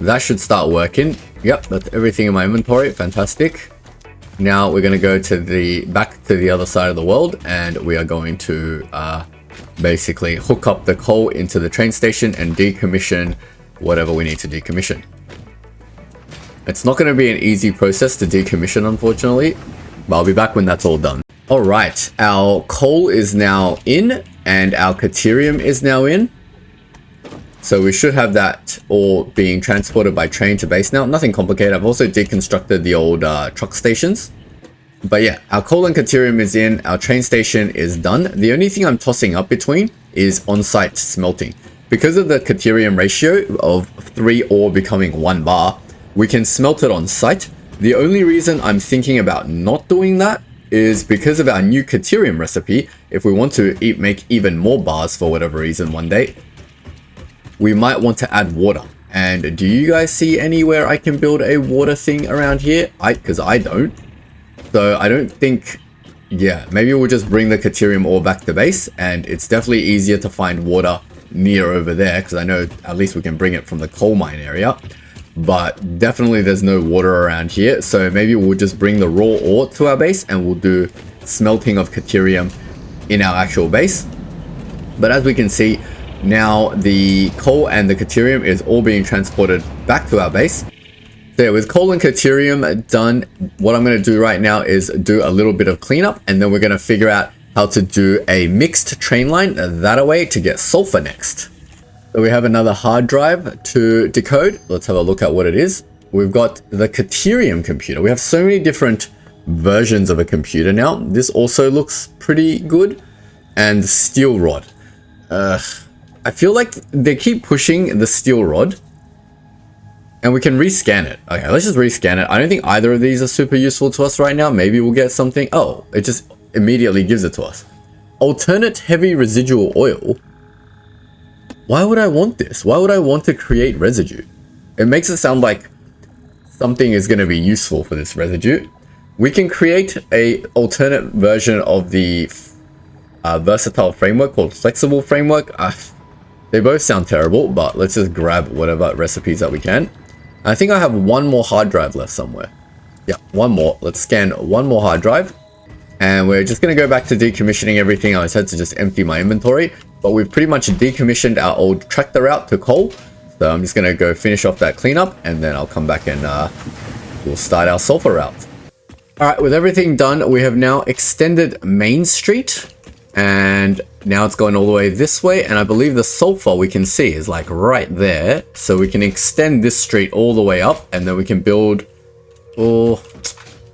That should start working. Yep, that's everything in my inventory. Fantastic. Now we're going to go to back to the other side of the world, and we are going to basically hook up the coal into the train station and decommission whatever we need to decommission. It's not going to be an easy process to decommission, unfortunately, but I'll be back when that's all done. All right, our coal is now in and our caterium is now in. So we should have that all being transported by train to base now. Nothing complicated. I've also deconstructed the old truck stations. But yeah, our coal and caterium is in. Our train station is done. The only thing I'm tossing up between is on-site smelting. Because of the caterium ratio of 3 ore becoming 1 bar, we can smelt it on site. The only reason I'm thinking about not doing that is because of our new caterium recipe. If we want to make even more bars for whatever reason one day, we might want to add water. And do you guys see anywhere I can build a water thing around here? Because I don't. So I don't think, yeah, maybe we'll just bring the caterium ore back to base, and it's definitely easier to find water near over there, because I know at least we can bring it from the coal mine area. But definitely there's no water around here, so maybe we'll just bring the raw ore to our base and we'll do smelting of caterium in our actual base. But as we can see, now the coal and the caterium is all being transported back to our base. So with coal and caterium done, what I'm going to do right now is do a little bit of cleanup, and then we're going to figure out how to do a mixed train line that way to get sulfur next. So we have another hard drive to decode. Let's have a look at what it is. We've got the caterium computer. We have so many different versions of a computer now. This also looks pretty good. And the steel rod. I feel like they keep pushing the steel rod. And we can rescan it. Okay, let's just rescan it. I don't think either of these are super useful to us right now. Maybe we'll get something. Oh, it just immediately gives it to us. Alternate heavy residual oil. Why would I want this? Why would I want to create residue? It makes it sound like something is going to be useful for this residue. We can create a alternate version of the versatile framework called flexible framework. They both sound terrible, but let's just grab whatever recipes that we can. I think I have one more hard drive left somewhere. Yeah, one more. Let's scan one more hard drive. And we're just going to go back to decommissioning everything. I said to just empty my inventory. But we've pretty much decommissioned our old tractor route to coal. So I'm just going to go finish off that cleanup. And then I'll come back and we'll start our sulfur route. Alright, with everything done, we have now extended Main Street. And now it's going all the way this way. And I believe the sulfur we can see is like right there. So we can extend this street all the way up. And then we can build... Oh,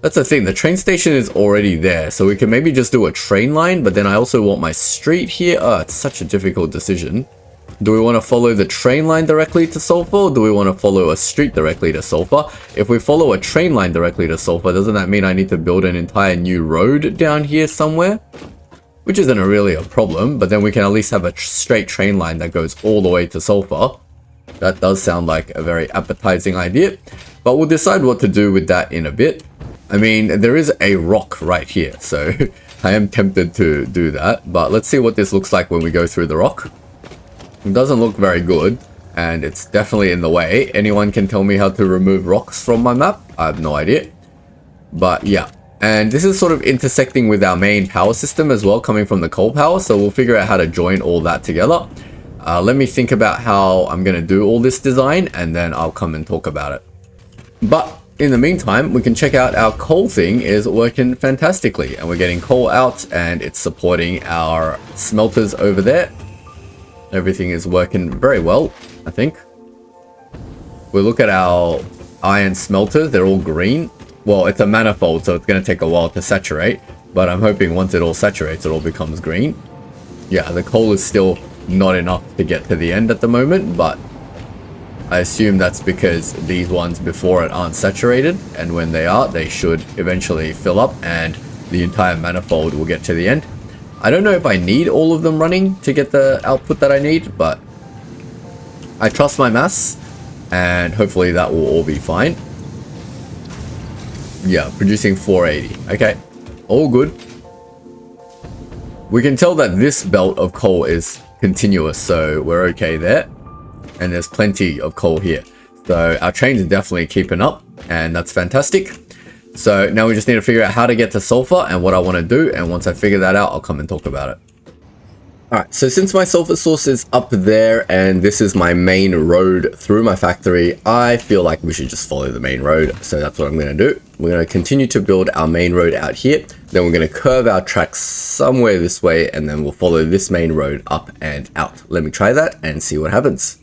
that's the thing. The train station is already there. So we can maybe just do a train line. But then I also want my street here. Oh, it's such a difficult decision. Do we want to follow the train line directly to sulfur? Or do we want to follow a street directly to sulfur? If we follow a train line directly to sulfur, doesn't that mean I need to build an entire new road down here somewhere? Which isn't really a problem. But then we can at least have a straight train line that goes all the way to sulfur. That does sound like a very appetizing idea. But we'll decide what to do with that in a bit. I mean, there is a rock right here, so I am tempted to do that. But let's see what this looks like when we go through the rock. It doesn't look very good, and it's definitely in the way. Anyone can tell me how to remove rocks from my map? I have no idea. But yeah, and this is sort of intersecting with our main power system as well, coming from the coal power. So we'll figure out how to join all that together. Let me think about how I'm going to do all this design, and then I'll come and talk about it. But in the meantime, we can check out our coal thing is working fantastically, and we're getting coal out and it's supporting our smelters over there. Everything is working very well, I think. We look at our iron smelters, they're all green. Well, it's a manifold, so it's going to take a while to saturate, but I'm hoping once it all saturates, it all becomes green. Yeah, the coal is still not enough to get to the end at the moment, but I assume that's because these ones before it aren't saturated, and when they are, they should eventually fill up and the entire manifold will get to the end. I don't know if I need all of them running to get the output that I need, but I trust my maths and hopefully that will all be fine. Yeah, producing 480. Okay, all good. We can tell that this belt of coal is continuous, so we're okay there. And there's plenty of coal here. So our trains are definitely keeping up, and that's fantastic. So now we just need to figure out how to get to sulfur and what I want to do. And once I figure that out, I'll come and talk about it. Alright, so since my sulfur source is up there and this is my main road through my factory, I feel like we should just follow the main road. So that's what I'm going to do. We're going to continue to build our main road out here. Then we're going to curve our tracks somewhere this way, and then we'll follow this main road up and out. Let me try that and see what happens.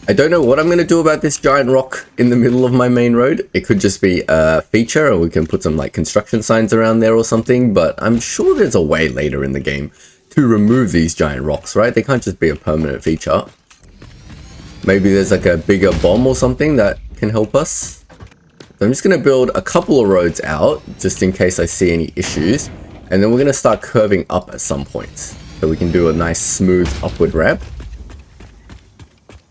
I don't know what I'm going to do about this giant rock in the middle of my main road. It could just be a feature, or we can put some like construction signs around there or something, but I'm sure there's a way later in the game to remove these giant rocks, right? They can't just be a permanent feature. Maybe there's like a bigger bomb or something that can help us. So I'm just going to build a couple of roads out just in case I see any issues. And then we're going to start curving up at some point so we can do a nice smooth upward ramp.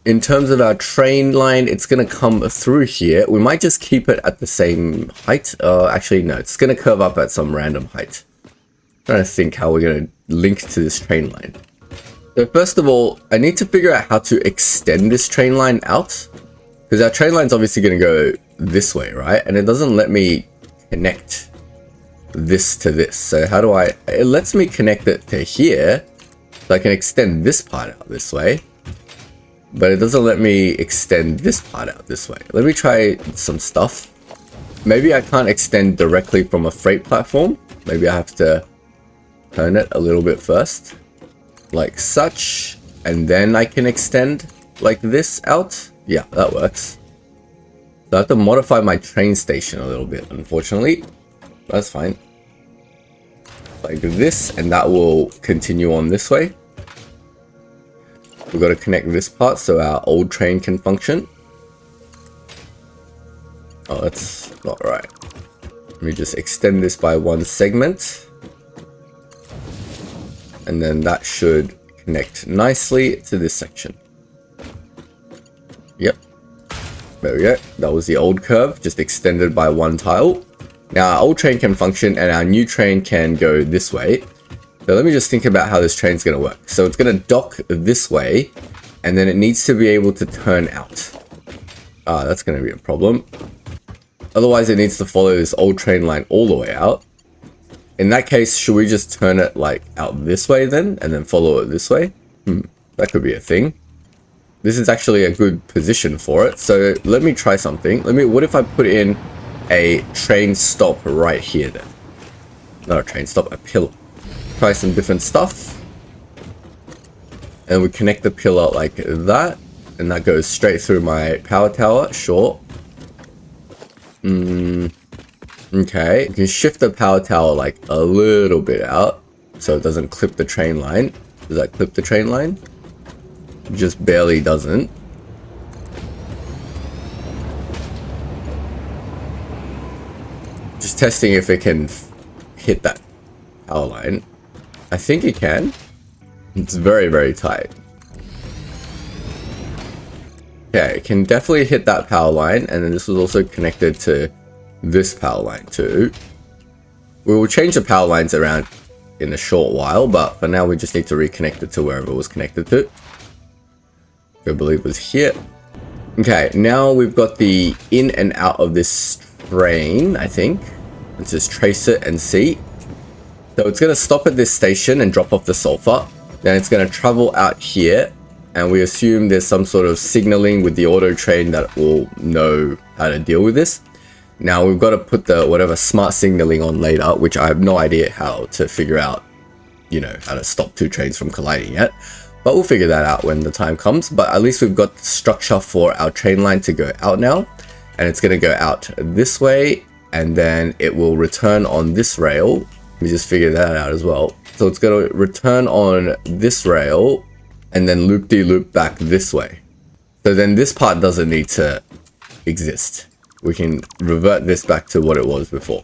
In terms of our train line, it's going to come through here. We might just keep it at the same height. Actually, no, it's going to curve up at some random height. trying to think how we're going to link to this train line. So first of all, I need to figure out how to extend this train line out, because our train line's obviously going to go this way, right? And it doesn't let me connect this to this. So how do it lets me connect it to here, so I can extend this part out this way, but it doesn't let me extend this part out this way. Let me try some stuff. Maybe I can't extend directly from a freight platform. Maybe I have to turn it a little bit first, like such, and then I can extend like this out. Yeah, that works. So I have to modify my train station a little bit, unfortunately. That's fine. Like this, and that will continue on this way. We've got to connect this part so our old train can function. Oh, that's not right. Let me just extend this by one segment. And then that should connect nicely to this section. Yep. There we go. That was the old curve, just extended by one tile. Now our old train can function and our new train can go this way. So let me just think about how this train's going to work. So it's going to dock this way, and then it needs to be able to turn out. Ah, that's going to be a problem. Otherwise, it needs to follow this old train line all the way out. In that case, should we just turn it like out this way then, and then follow it this way? That could be a thing. This is actually a good position for it. So let me try something. What if I put in a train stop right here then? Not a train stop, a pillar. Try some different stuff. And we connect the pillar like that. And that goes straight through my power tower, sure. Okay, you can shift the power tower like a little bit out so it doesn't clip the train line. Does that clip the train line? Just barely doesn't. Just testing if it can hit that power line. I think it can. It's very, very tight. Okay, it can definitely hit that power line, and then this was also connected to this power line too. We will change the power lines around in a short while, but for now we just need to reconnect it to wherever it was connected to. I believe it was here. Okay, now we've got the in and out of this train, I think. Let's just trace it and see. So it's going to stop at this station and drop off the sulfur. Then it's going to travel out here, and we assume there's some sort of signaling with the auto train that will know how to deal with this. Now we've got to put the whatever smart signaling on later, which I have no idea how to figure out, you know, how to stop two trains from colliding yet. But we'll figure that out when the time comes. But at least we've got the structure for our train line to go out now. And it's going to go out this way, and then it will return on this rail. Let me just figure that out as well. So it's going to return on this rail and then loop-de-loop back this way. So then this part doesn't need to exist. We can revert this back to what it was before.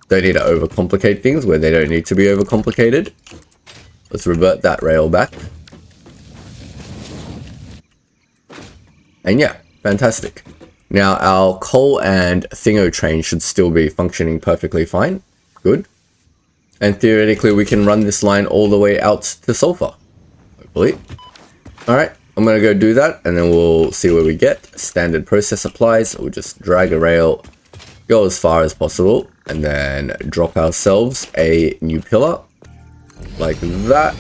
Don't need to overcomplicate things where they don't need to be overcomplicated. Let's revert that rail back. And yeah, fantastic. Now our coal and thingo train should still be functioning perfectly fine. Good. And theoretically we can run this line all the way out to sulfur. Hopefully. Alright, I'm going to go do that and then we'll see where we get. Standard process applies. We'll just drag a rail, go as far as possible, and then drop ourselves a new pillar. Like that.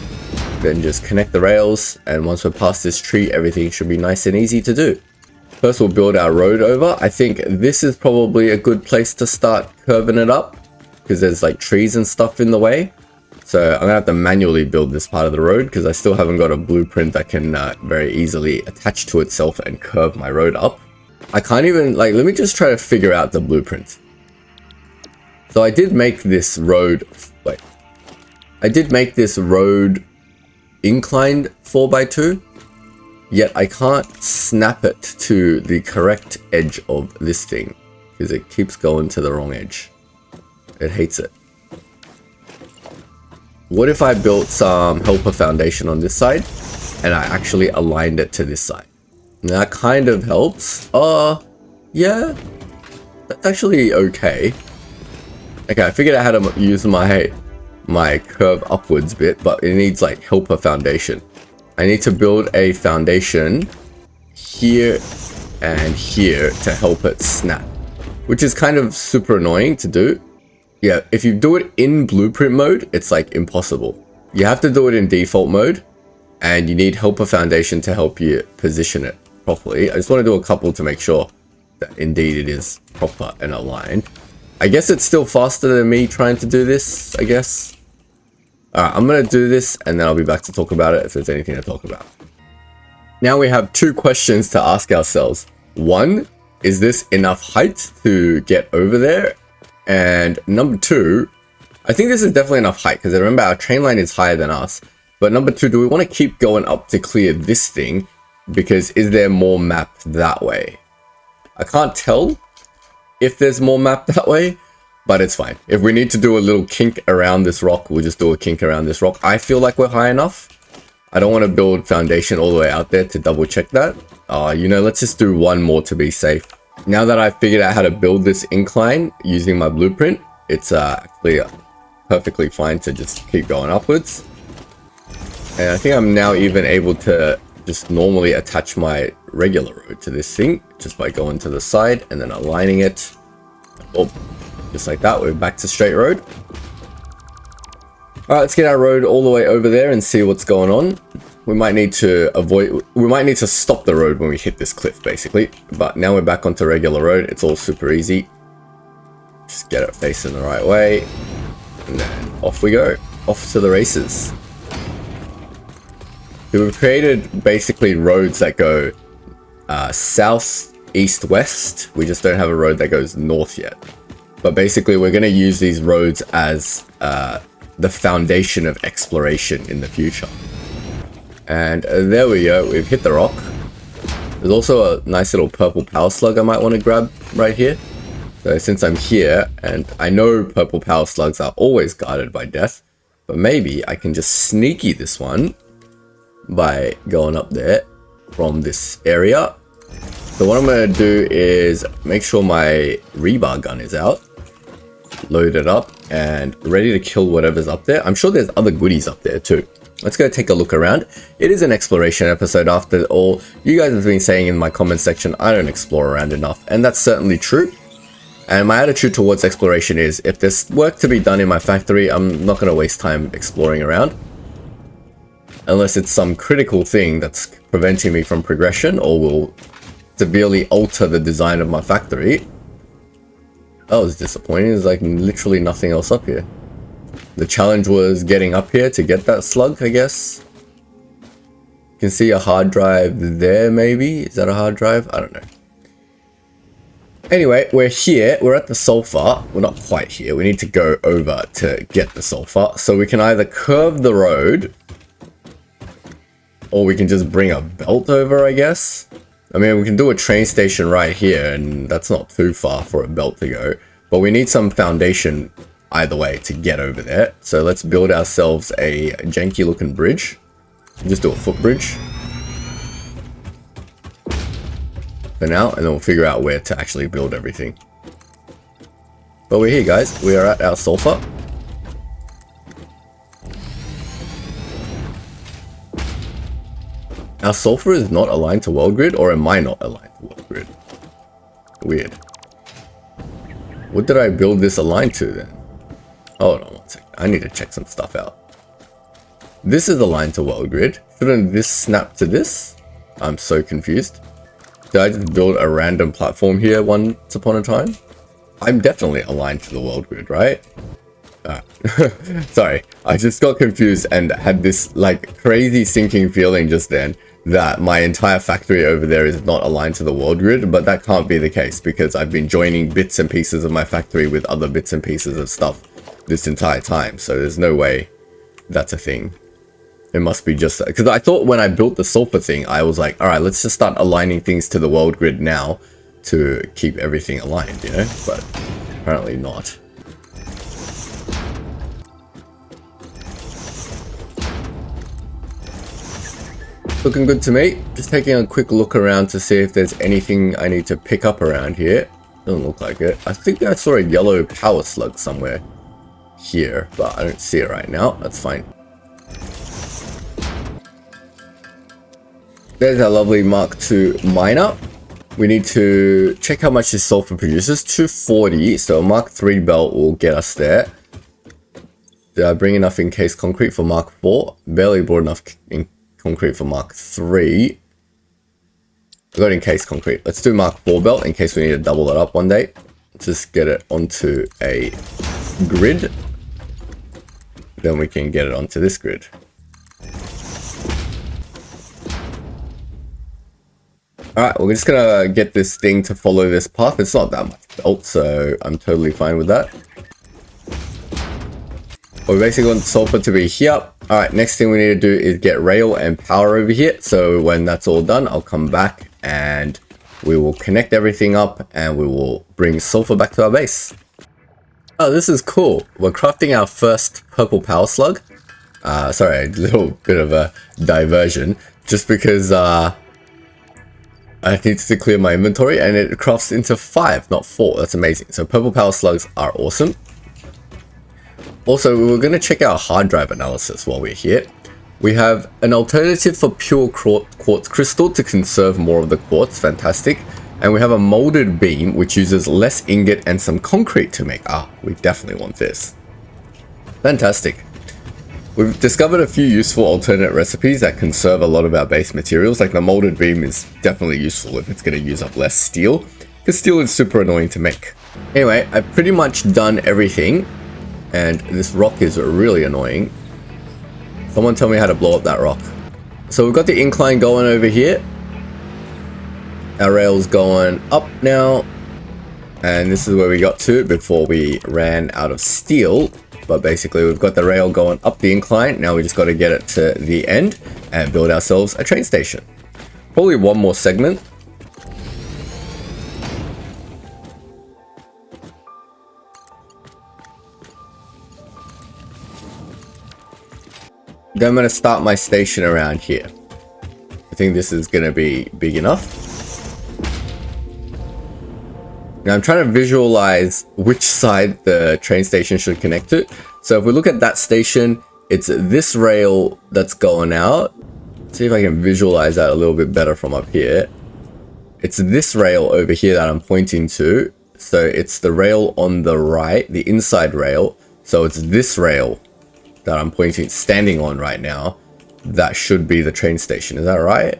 Then just connect the rails, and once we're past this tree, everything should be nice and easy to do. First we'll build our road over. I think this is probably a good place to start curving it up, because there's like trees and stuff in the way. So I'm gonna have to manually build this part of the road because I still haven't got a blueprint that can very easily attach to itself and curve my road up. I can't even, like, let me just try to figure out the blueprint. So I did make this road, wait. I did make this road inclined 4x2, yet I can't snap it to the correct edge of this thing because it keeps going to the wrong edge. It hates it. What if I built some helper foundation on this side and I actually aligned it to this side? And that kind of helps. Yeah, that's actually okay. Okay, I figured out how to use my my curve upwards bit, but it needs like helper foundation. I need to build a foundation here and here to help it snap, which is kind of super annoying to do. Yeah, if you do it in blueprint mode, it's like impossible. You have to do it in default mode, and you need helper foundation to help you position it properly. I just want to do a couple to make sure that indeed it is proper and aligned. I guess it's still faster than me trying to do this, I guess. Alright, I'm going to do this and then I'll be back to talk about it if there's anything to talk about. Now we have two questions to ask ourselves. One, is this enough height to get over there? And number two, I think this is definitely enough height because remember our train line is higher than us. But number two, do we want to keep going up to clear this thing? Because is there more map that way? I can't tell if there's more map that way, but it's fine. If we need to do a little kink around this rock, we'll just do a kink around this rock. I feel like we're high enough. I don't want to build foundation all the way out there to double check that. You know, let's just do one more to be safe. Now that I've figured out how to build this incline using my blueprint, it's actually perfectly fine to just keep going upwards. And I think I'm now even able to just normally attach my regular road to this thing just by going to the side and then aligning it. Oh, just like that, we're back to straight road. All right, let's get our road all the way over there and see what's going on. We might need to stop the road when we hit this cliff basically, but now we're back onto regular road. It's all super easy. Just get it facing the right way and then off we go, off to the races. So we've created basically roads that go south, east, west. We just don't have a road that goes north yet. But basically we're going to use these roads as the foundation of exploration in the future. And there we go, we've hit the rock. There's also a nice little purple power slug I might want to grab right here. So since I'm here, and I know purple power slugs are always guarded by death, but maybe I can just sneaky this one by going up there from this area. So what I'm going to do is make sure my rebar gun is out, load it up, and ready to kill whatever's up there. I'm sure there's other goodies up there too. Let's go take a look around. It is an exploration episode after all. You guys have been saying in my comment section I don't explore around enough, and that's certainly true. And my attitude towards exploration is if there's work to be done in my factory, I'm not going to waste time exploring around. Unless it's some critical thing that's preventing me from progression or will severely alter the design of my factory. That was disappointing. There's like literally nothing else up here. The challenge was getting up here to get that slug, I guess. You can see a hard drive there, maybe. Is that a hard drive? I don't know. Anyway, we're here. We're at the sulfur. We're not quite here. We need to go over to get the sulfur. So we can either curve the road, or we can just bring a belt over, I guess. I mean, we can do a train station right here, and that's not too far for a belt to go. But we need some foundation either way to get over there. So let's build ourselves a janky looking bridge. Just do a footbridge for now, and then we'll figure out where to actually build everything. But we're here, guys. We are at our sulfur. Our sulfur is not aligned to world grid, or am I not aligned to world grid? Weird. What did I build this aligned to then? Hold on one second. I need to check some stuff out. This is aligned to world grid. Shouldn't this snap to this? I'm so confused. Did I just build a random platform here once upon a time? I'm definitely aligned to the world grid, right? Sorry, I just got confused and had this like crazy sinking feeling just then that my entire factory over there is not aligned to the world grid, but that can't be the case because I've been joining bits and pieces of my factory with other bits and pieces of stuff this entire time, so there's no way that's a thing. It must be just because I thought when I built the sulfur thing, I was like, all right, let's just start aligning things to the world grid now to keep everything aligned, you know, but apparently not. Looking good to me. Just taking a quick look around to see if there's anything I need to pick up around here. Doesn't look like it. I think I saw a yellow power slug somewhere here, but I don't see it right now. That's fine. There's our lovely Mark II miner. We need to check how much this sulfur produces. 240, so a Mark III belt will get us there. Did I bring enough encased concrete for Mark IV? Barely brought enough in concrete for Mark III. I got encased concrete. Let's do Mark IV belt in case we need to double it up one day. Just get it onto a grid. Then we can get it onto this grid. Alright, we're just gonna get this thing to follow this path. It's not that much belt, so I'm totally fine with that. We basically want sulfur to be here. Alright, next thing we need to do is get rail and power over here. So when that's all done, I'll come back and we will connect everything up and we will bring sulfur back to our base. Oh, this is cool. We're crafting our first purple power slug. Sorry, a little bit of a diversion. Just because I need to clear my inventory and it crafts into 5, not 4. That's amazing. So purple power slugs are awesome. Also, we were going to check out hard drive analysis while we're here. We have an alternative for pure quartz crystal to conserve more of the quartz. Fantastic. And we have a molded beam which uses less ingot and some concrete to make. We definitely want this. Fantastic. We've discovered a few useful alternate recipes that conserve a lot of our base materials. Like the molded beam is definitely useful if it's going to use up less steel, because steel is super annoying to make. Anyway, I've pretty much done everything, and this rock is really annoying. Someone tell me how to blow up that rock. So we've got the incline going over here. Our rail's going up now, and this is where we got to before we ran out of steel. But basically we've got the rail going up the incline. Now we just got to get it to the end and build ourselves a train station. Probably one more segment. Then I'm going to start my station around here. I think this is going to be big enough. Now I'm trying to visualize which side the train station should connect to. So if we look at that station, it's this rail that's going out. Let's see if I can visualize that a little bit better from up here. It's this rail over here that I'm pointing to. So it's the rail on the right, the inside rail. So it's this rail that I'm standing on right now. That should be the train station. Is that right?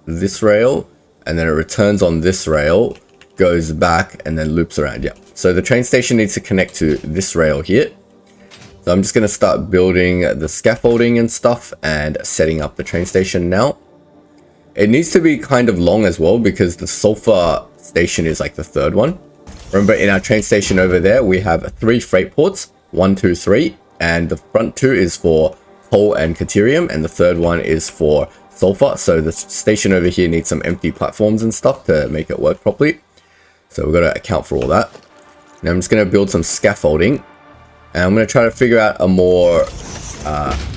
This rail, and then it returns on this rail, goes back and then loops around. Yeah, so the train station needs to connect to this rail here. So I'm just going to start building the scaffolding and stuff and setting up the train station now. It needs to be kind of long as well because the sulfur station is like the third one. Remember, in our train station over there we have 3 freight ports, 1, 2, 3, and the front 2 is for coal and caterium, and the third one is for sulfur. So the station over here needs some empty platforms and stuff to make it work properly. So we've got to account for all that. Now I'm just going to build some scaffolding. And I'm going to try to figure out a more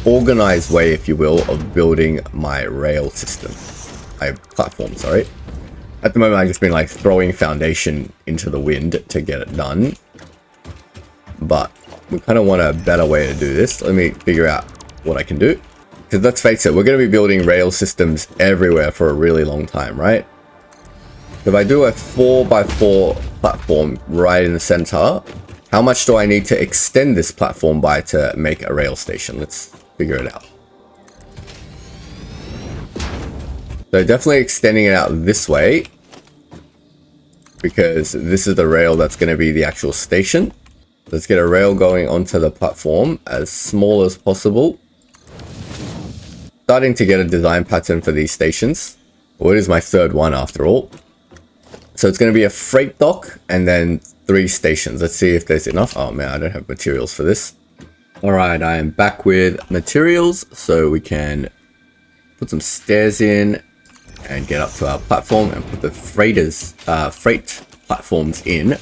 organized way, if you will, of building my rail system. My platform, sorry. At the moment I've just been like throwing foundation into the wind to get it done. But we kind of want a better way to do this. Let me figure out what I can do. Because let's face it, we're going to be building rail systems everywhere for a really long time, right? If I do a 4x4 platform right in the center, how much do I need to extend this platform by to make a rail station? Let's figure it out. So definitely extending it out this way, because this is the rail that's going to be the actual station. Let's get a rail going onto the platform as small as possible. Starting to get a design pattern for these stations. Well, it is my third one after all. So it's going to be a freight dock and then 3 stations. Let's see if there's enough. Oh man, I don't have materials for this. All right, I am back with materials so we can put some stairs in and get up to our platform and put the freight platforms in.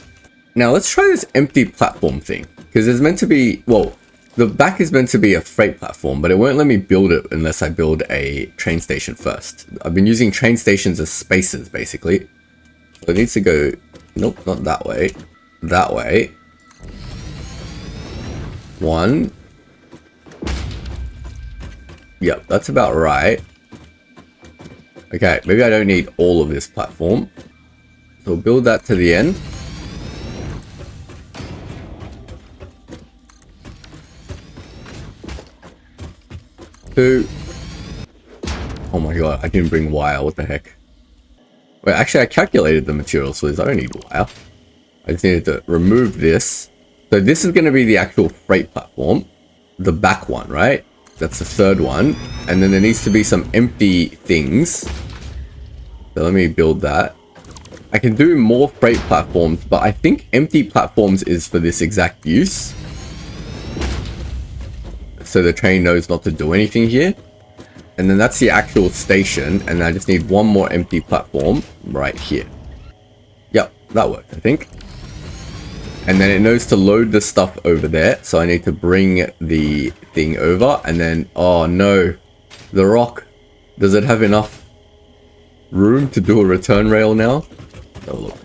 Now let's try this empty platform thing, because there's meant to be, well, the back is meant to be a freight platform, but it won't let me build it unless I build a train station first. I've been using train stations as spaces basically. So it needs to go, nope, not that way, that way. 1. Yep, that's about right. Okay, maybe I don't need all of this platform. So we'll build that to the end. Two. Oh my god, I didn't bring wire. What the heck? Wait, actually I calculated the materials for this. I don't need wire. I just needed to remove this. So this is going to be the actual freight platform. The back one, right? That's the third one. And then there needs to be some empty things. So let me build that. I can do more freight platforms, but I think empty platforms is for this exact use. So the train knows not to do anything here. And then that's the actual station. And I just need one more empty platform right here. Yep, that worked, I think. And then it knows to load the stuff over there. So I need to bring the thing over. And then, oh no, the rock. Does it have enough room to do a return rail now? Oh, look.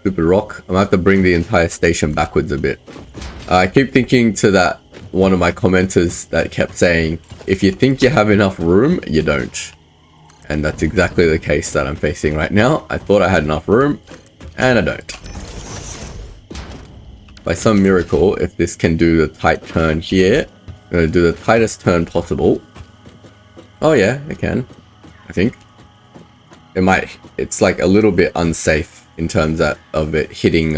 Stupid rock. I'm gonna have to bring the entire station backwards a bit. I keep thinking to that one of my commenters that kept saying, if you think you have enough room, you don't. And that's exactly the case that I'm facing right now. I thought I had enough room, and I don't. By some miracle, if this can do the tight turn here, I'm going to do the tightest turn possible. Oh yeah, it can. I think. It might. It's like a little bit unsafe in terms of it hitting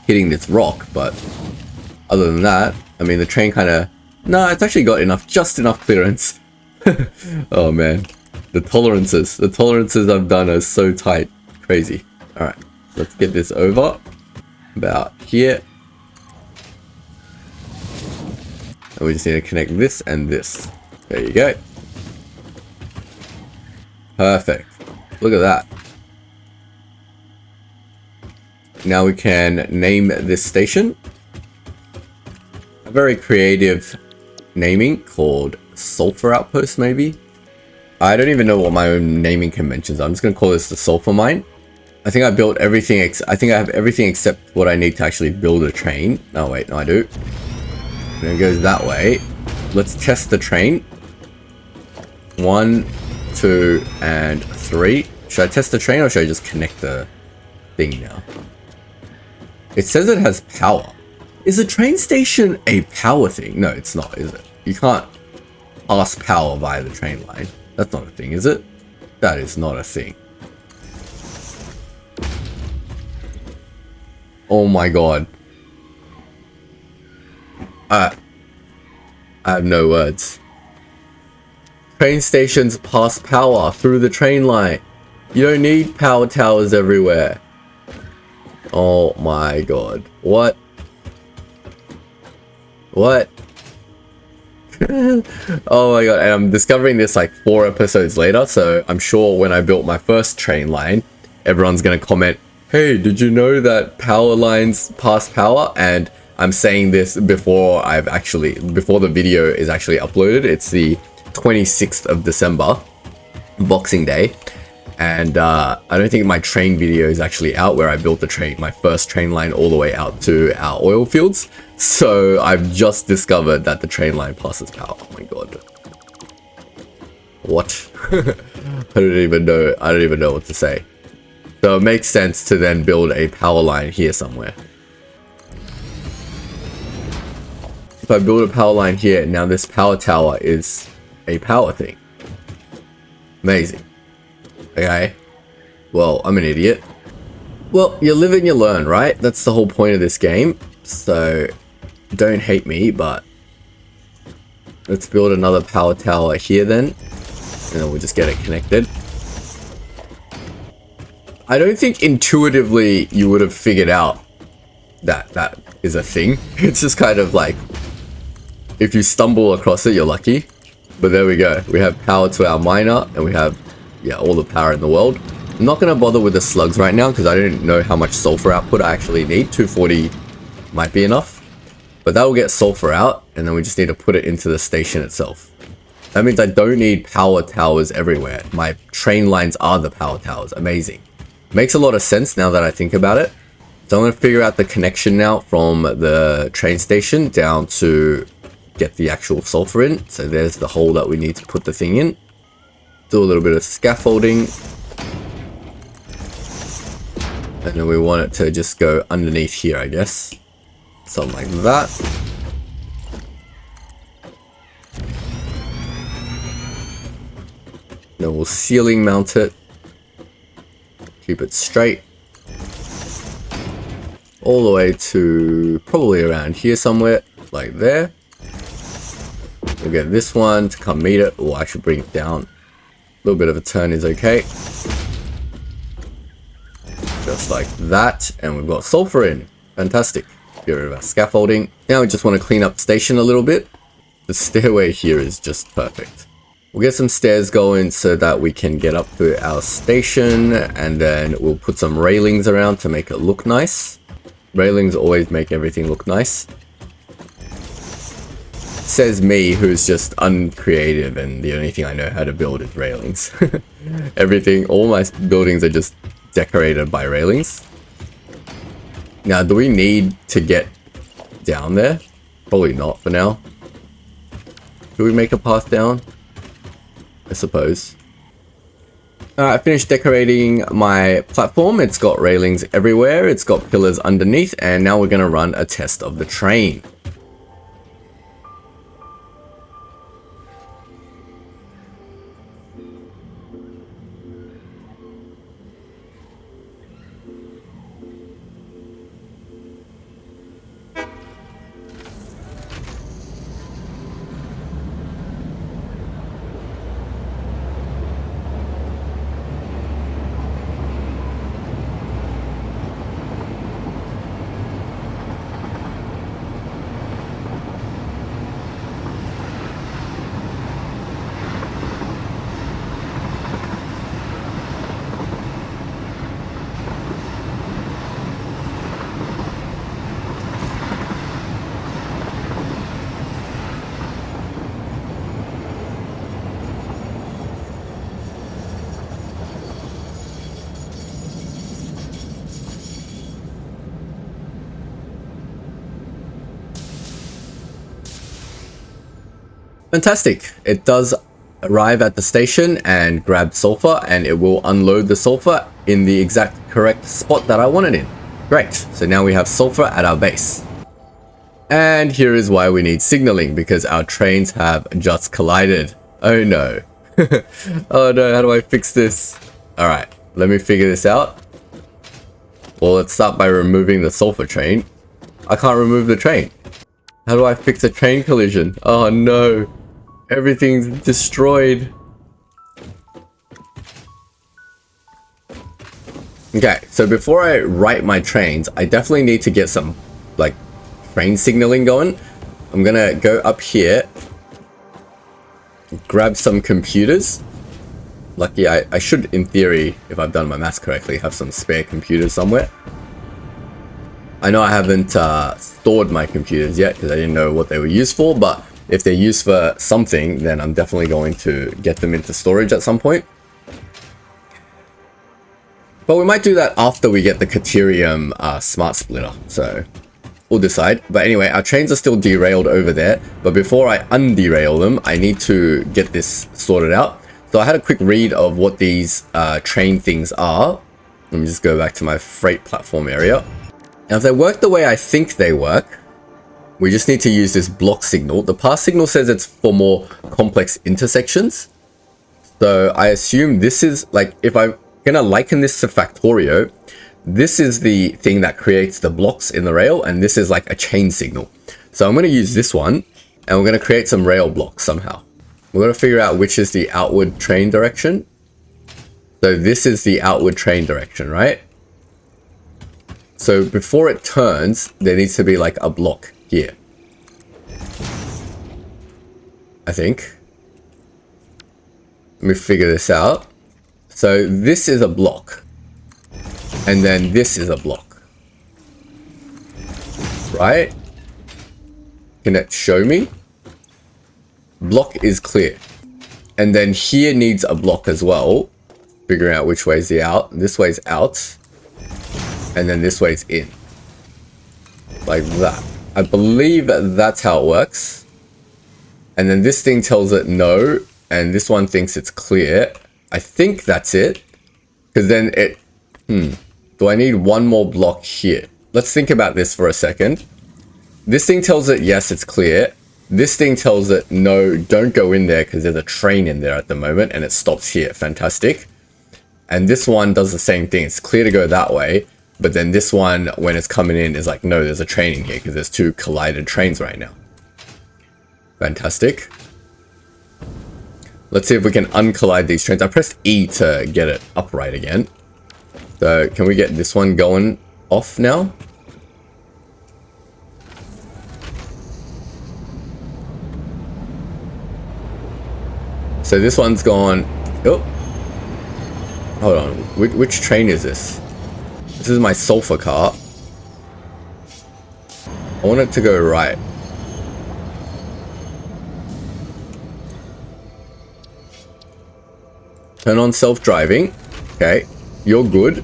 this rock, but other than that, I mean the train kind of... No, it's actually got just enough clearance. Oh man. The tolerances I've done are so tight. Crazy. Alright, let's get this over. About here. And we just need to connect this and this. There you go. Perfect. Look at that. Now we can name this station. A very creative naming called Sulfur Outpost, maybe? I don't even know what my own naming conventions are. I'm just going to call this the Sulfur Mine. I think I built everything. I think I have everything except what I need to actually build a train. No, wait, no, I do. And it goes that way. Let's test the train. 1, 2, and 3. Should I test the train or should I just connect the thing now? It says it has power. Is a train station a power thing? No, it's not, is it? You can't pass power via the train line. That's not a thing, is it? That is not a thing. Oh my god. I have no words. Train stations pass power through the train line. You don't need power towers everywhere. Oh my god. What? What? Oh my god. And I'm discovering this like 4 episodes later, so I'm sure when I built my first train line, everyone's gonna comment, hey, did you know that power lines pass power? And I'm saying this before the video is actually uploaded. It's the 26th of December, Boxing Day. And I don't think my train video is actually out where I built my first train line all the way out to our oil fields. So I've just discovered that the train line passes power. Oh my god. What? I don't even know what to say. So it makes sense to then build a power line here somewhere. If I build a power line here, now this power tower is a power thing. Amazing. Okay. Well, I'm an idiot. Well, you live and you learn, right? That's the whole point of this game. So, don't hate me, but let's build another power tower here then. And then we'll just get it connected. I don't think intuitively you would have figured out that that is a thing. It's just kind of like, if you stumble across it, you're lucky. But there we go. We have power to our miner, and we have, yeah, all the power in the world. I'm not going to bother with the slugs right now, because I don't know how much sulfur output I actually need. 240 might be enough. But that will get sulfur out, and then we just need to put it into the station itself. That means I don't need power towers everywhere. My train lines are the power towers. Amazing. Makes a lot of sense now that I think about it. So I'm going to figure out the connection now from the train station down to get the actual sulfur in. So there's the hole that we need to put the thing in. Do a little bit of scaffolding. And then we want it to just go underneath here, I guess. Something like that. Then we'll ceiling mount it. Keep it straight. All the way to probably around here somewhere, like there. We'll get this one to come meet it. Oh, I should bring it down. A little bit of a turn is okay. Just like that. And we've got sulfur in. Fantastic. Get rid of our scaffolding. Now we just want to clean up the station a little bit. The stairway here is just perfect. We'll get some stairs going so that we can get up to our station. And then we'll put some railings around to make it look nice. Railings always make everything look nice. Says me, who's just uncreative, and the only thing I know how to build is railings. Everything, all my buildings are just decorated by railings. Now, do we need to get down there? Probably not for now. Do we make a path down? I suppose. I finished decorating my platform. It's got railings everywhere. It's got pillars underneath. And now we're going to run a test of the train. Fantastic. It does arrive at the station and grab sulfur, and it will unload the sulfur in the exact correct spot that I want it in. Great. So now we have sulfur at our base. And here is why we need signaling, because our trains have just collided. Oh no. Oh no, how do I fix this? Alright, let me figure this out. Well, let's start by removing the sulfur train. I can't remove the train. How do I fix a train collision? Oh no. Everything's destroyed. Okay, so before I write my trains, I definitely need to get some, like, train signaling going. I'm gonna go up here, grab some computers. Lucky I should, in theory, if I've done my maths correctly, have some spare computers somewhere. I know I haven't stored my computers yet because I didn't know what they were used for, but if they're used for something, then I'm definitely going to get them into storage at some point. But we might do that after we get the caterium smart splitter, so we'll decide. But anyway, our trains are still derailed over there, but before I underail them, I need to get this sorted out. So I had a quick read of what these train things are. Let me just go back to my freight platform area. Now, if they work the way I think they work, we just need to use this block signal. The path signal says it's for more complex intersections. So I assume this is, like, if I'm gonna liken this to Factorio, this is the thing that creates the blocks in the rail, and this is like a chain signal. So I'm gonna use this one, and we're gonna create some rail blocks somehow. We're gonna figure out which is the outward train direction. So this is the outward train direction, right? So before it turns, there needs to be like a block here, I think. Let me figure this out. So this is a block, and then this is a block, right? Can it show me? Block is clear, and then here needs a block as well. Figuring out which way is the out. This way's out, and then this way's in. like that. I believe that's how it works. And then this thing tells it no, and this one thinks it's clear. I think that's it. Because then it... Do I need one more block here? Let's think about this for a second. This thing tells it yes, it's clear. This thing tells it no, don't go in there because there's a train in there at the moment, and it stops here. Fantastic. And this one does the same thing. It's clear to go that way. But then this one, when it's coming in, is like, no, there's a train in here because there's two collided trains right now. Fantastic. Let's see if we can uncollide these trains. I pressed E to get it upright again. So can we get this one going off now? So this one's gone. Oh, hold on. Which train is this? This is my sulfur car. I want it to go right. Turn on self-driving. Okay, you're good.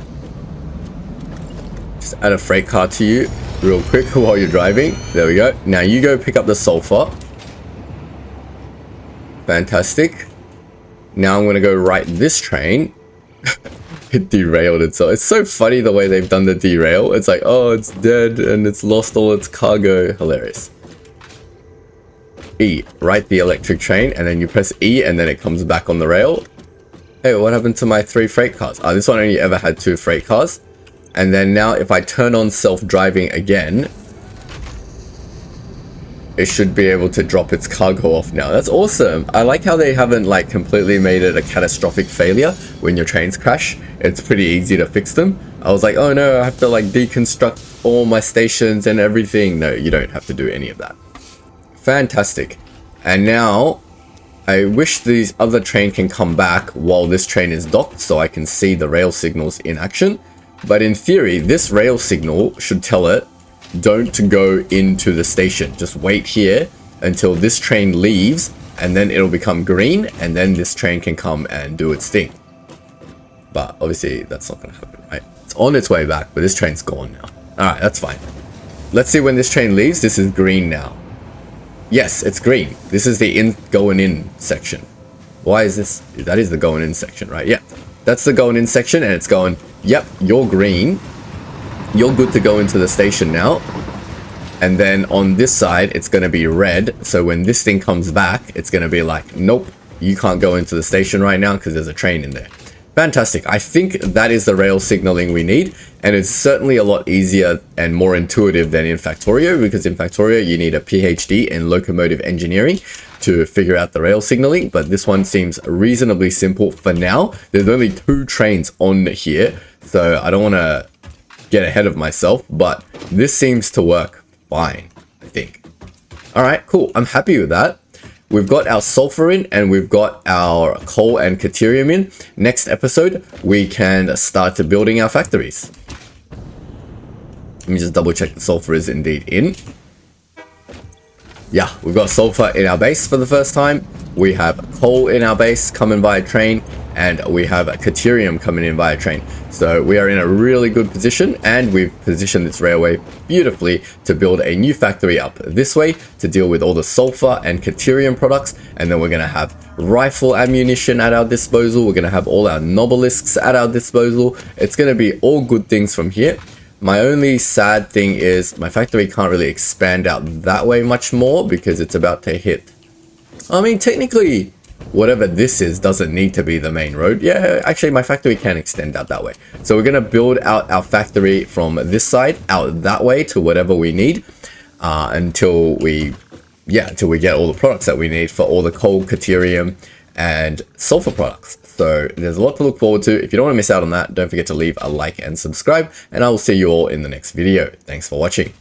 Just add a freight car to you real quick while you're driving. There we go. Now you go pick up the sulfur. Fantastic. Now I'm going to go right this train. It derailed itself. It's so funny the way they've done the derail. It's like, oh, it's dead and it's lost all its cargo. Hilarious. E, right the electric train, and then you press E and then it comes back on the rail. Hey, what happened to my 3 freight cars? Oh, this one only ever had 2 freight cars. And then now if I turn on self-driving again, it should be able to drop its cargo off now. That's awesome. I like how they haven't like completely made it a catastrophic failure when your trains crash. It's pretty easy to fix them. I was like, oh no, I have to like deconstruct all my stations and everything. No, you don't have to do any of that. Fantastic. And now I wish these other train can come back while this train is docked so I can see the rail signals in action. But in theory, this rail signal should tell it, don't go into the station. Just wait here until this train leaves and then it'll become green and then this train can come and do its thing. But obviously that's not going to happen, right? It's on its way back, but this train's gone now. Alright, that's fine. Let's see when this train leaves. This is green now. Yes, it's green. This is the going in section. Why is this? That is the going in section, right? Yeah, that's the going in section and it's going, yep, you're green. You're good to go into the station now. And then on this side, it's going to be red. So when this thing comes back, it's going to be like, nope, you can't go into the station right now because there's a train in there. Fantastic. I think that is the rail signaling we need. And it's certainly a lot easier and more intuitive than in Factorio, because in Factorio, you need a PhD in locomotive engineering to figure out the rail signaling. But this one seems reasonably simple for now. There's only 2 trains on here, so I don't want to get ahead of myself, but this seems to work fine, I think. All right, cool. I'm happy with that. We've got our sulfur in and we've got our coal and caterium in. Next episode, we can start building our factories. Let me just double check the sulfur is indeed in. Yeah, we've got sulfur in our base for the first time. We have coal in our base coming by a train, and we have a caterium coming in by a train. So we are in a really good position, and we've positioned this railway beautifully to build a new factory up this way to deal with all the sulfur and caterium products. And then we're going to have rifle ammunition at our disposal. We're going to have all our nobelisks at our disposal. It's going to be all good things from here. My only sad thing is my factory can't really expand out that way much more because it's about to hit. I mean, technically, whatever this is doesn't need to be the main road. Yeah, actually, my factory can extend out that way. So we're going to build out our factory from this side out that way to whatever we need until we get all the products that we need for all the coal, caterium, and sulfur products. So there's a lot to look forward to. If you don't want to miss out on that, don't forget to leave a like and subscribe, and I will see you all in the next video. Thanks for watching.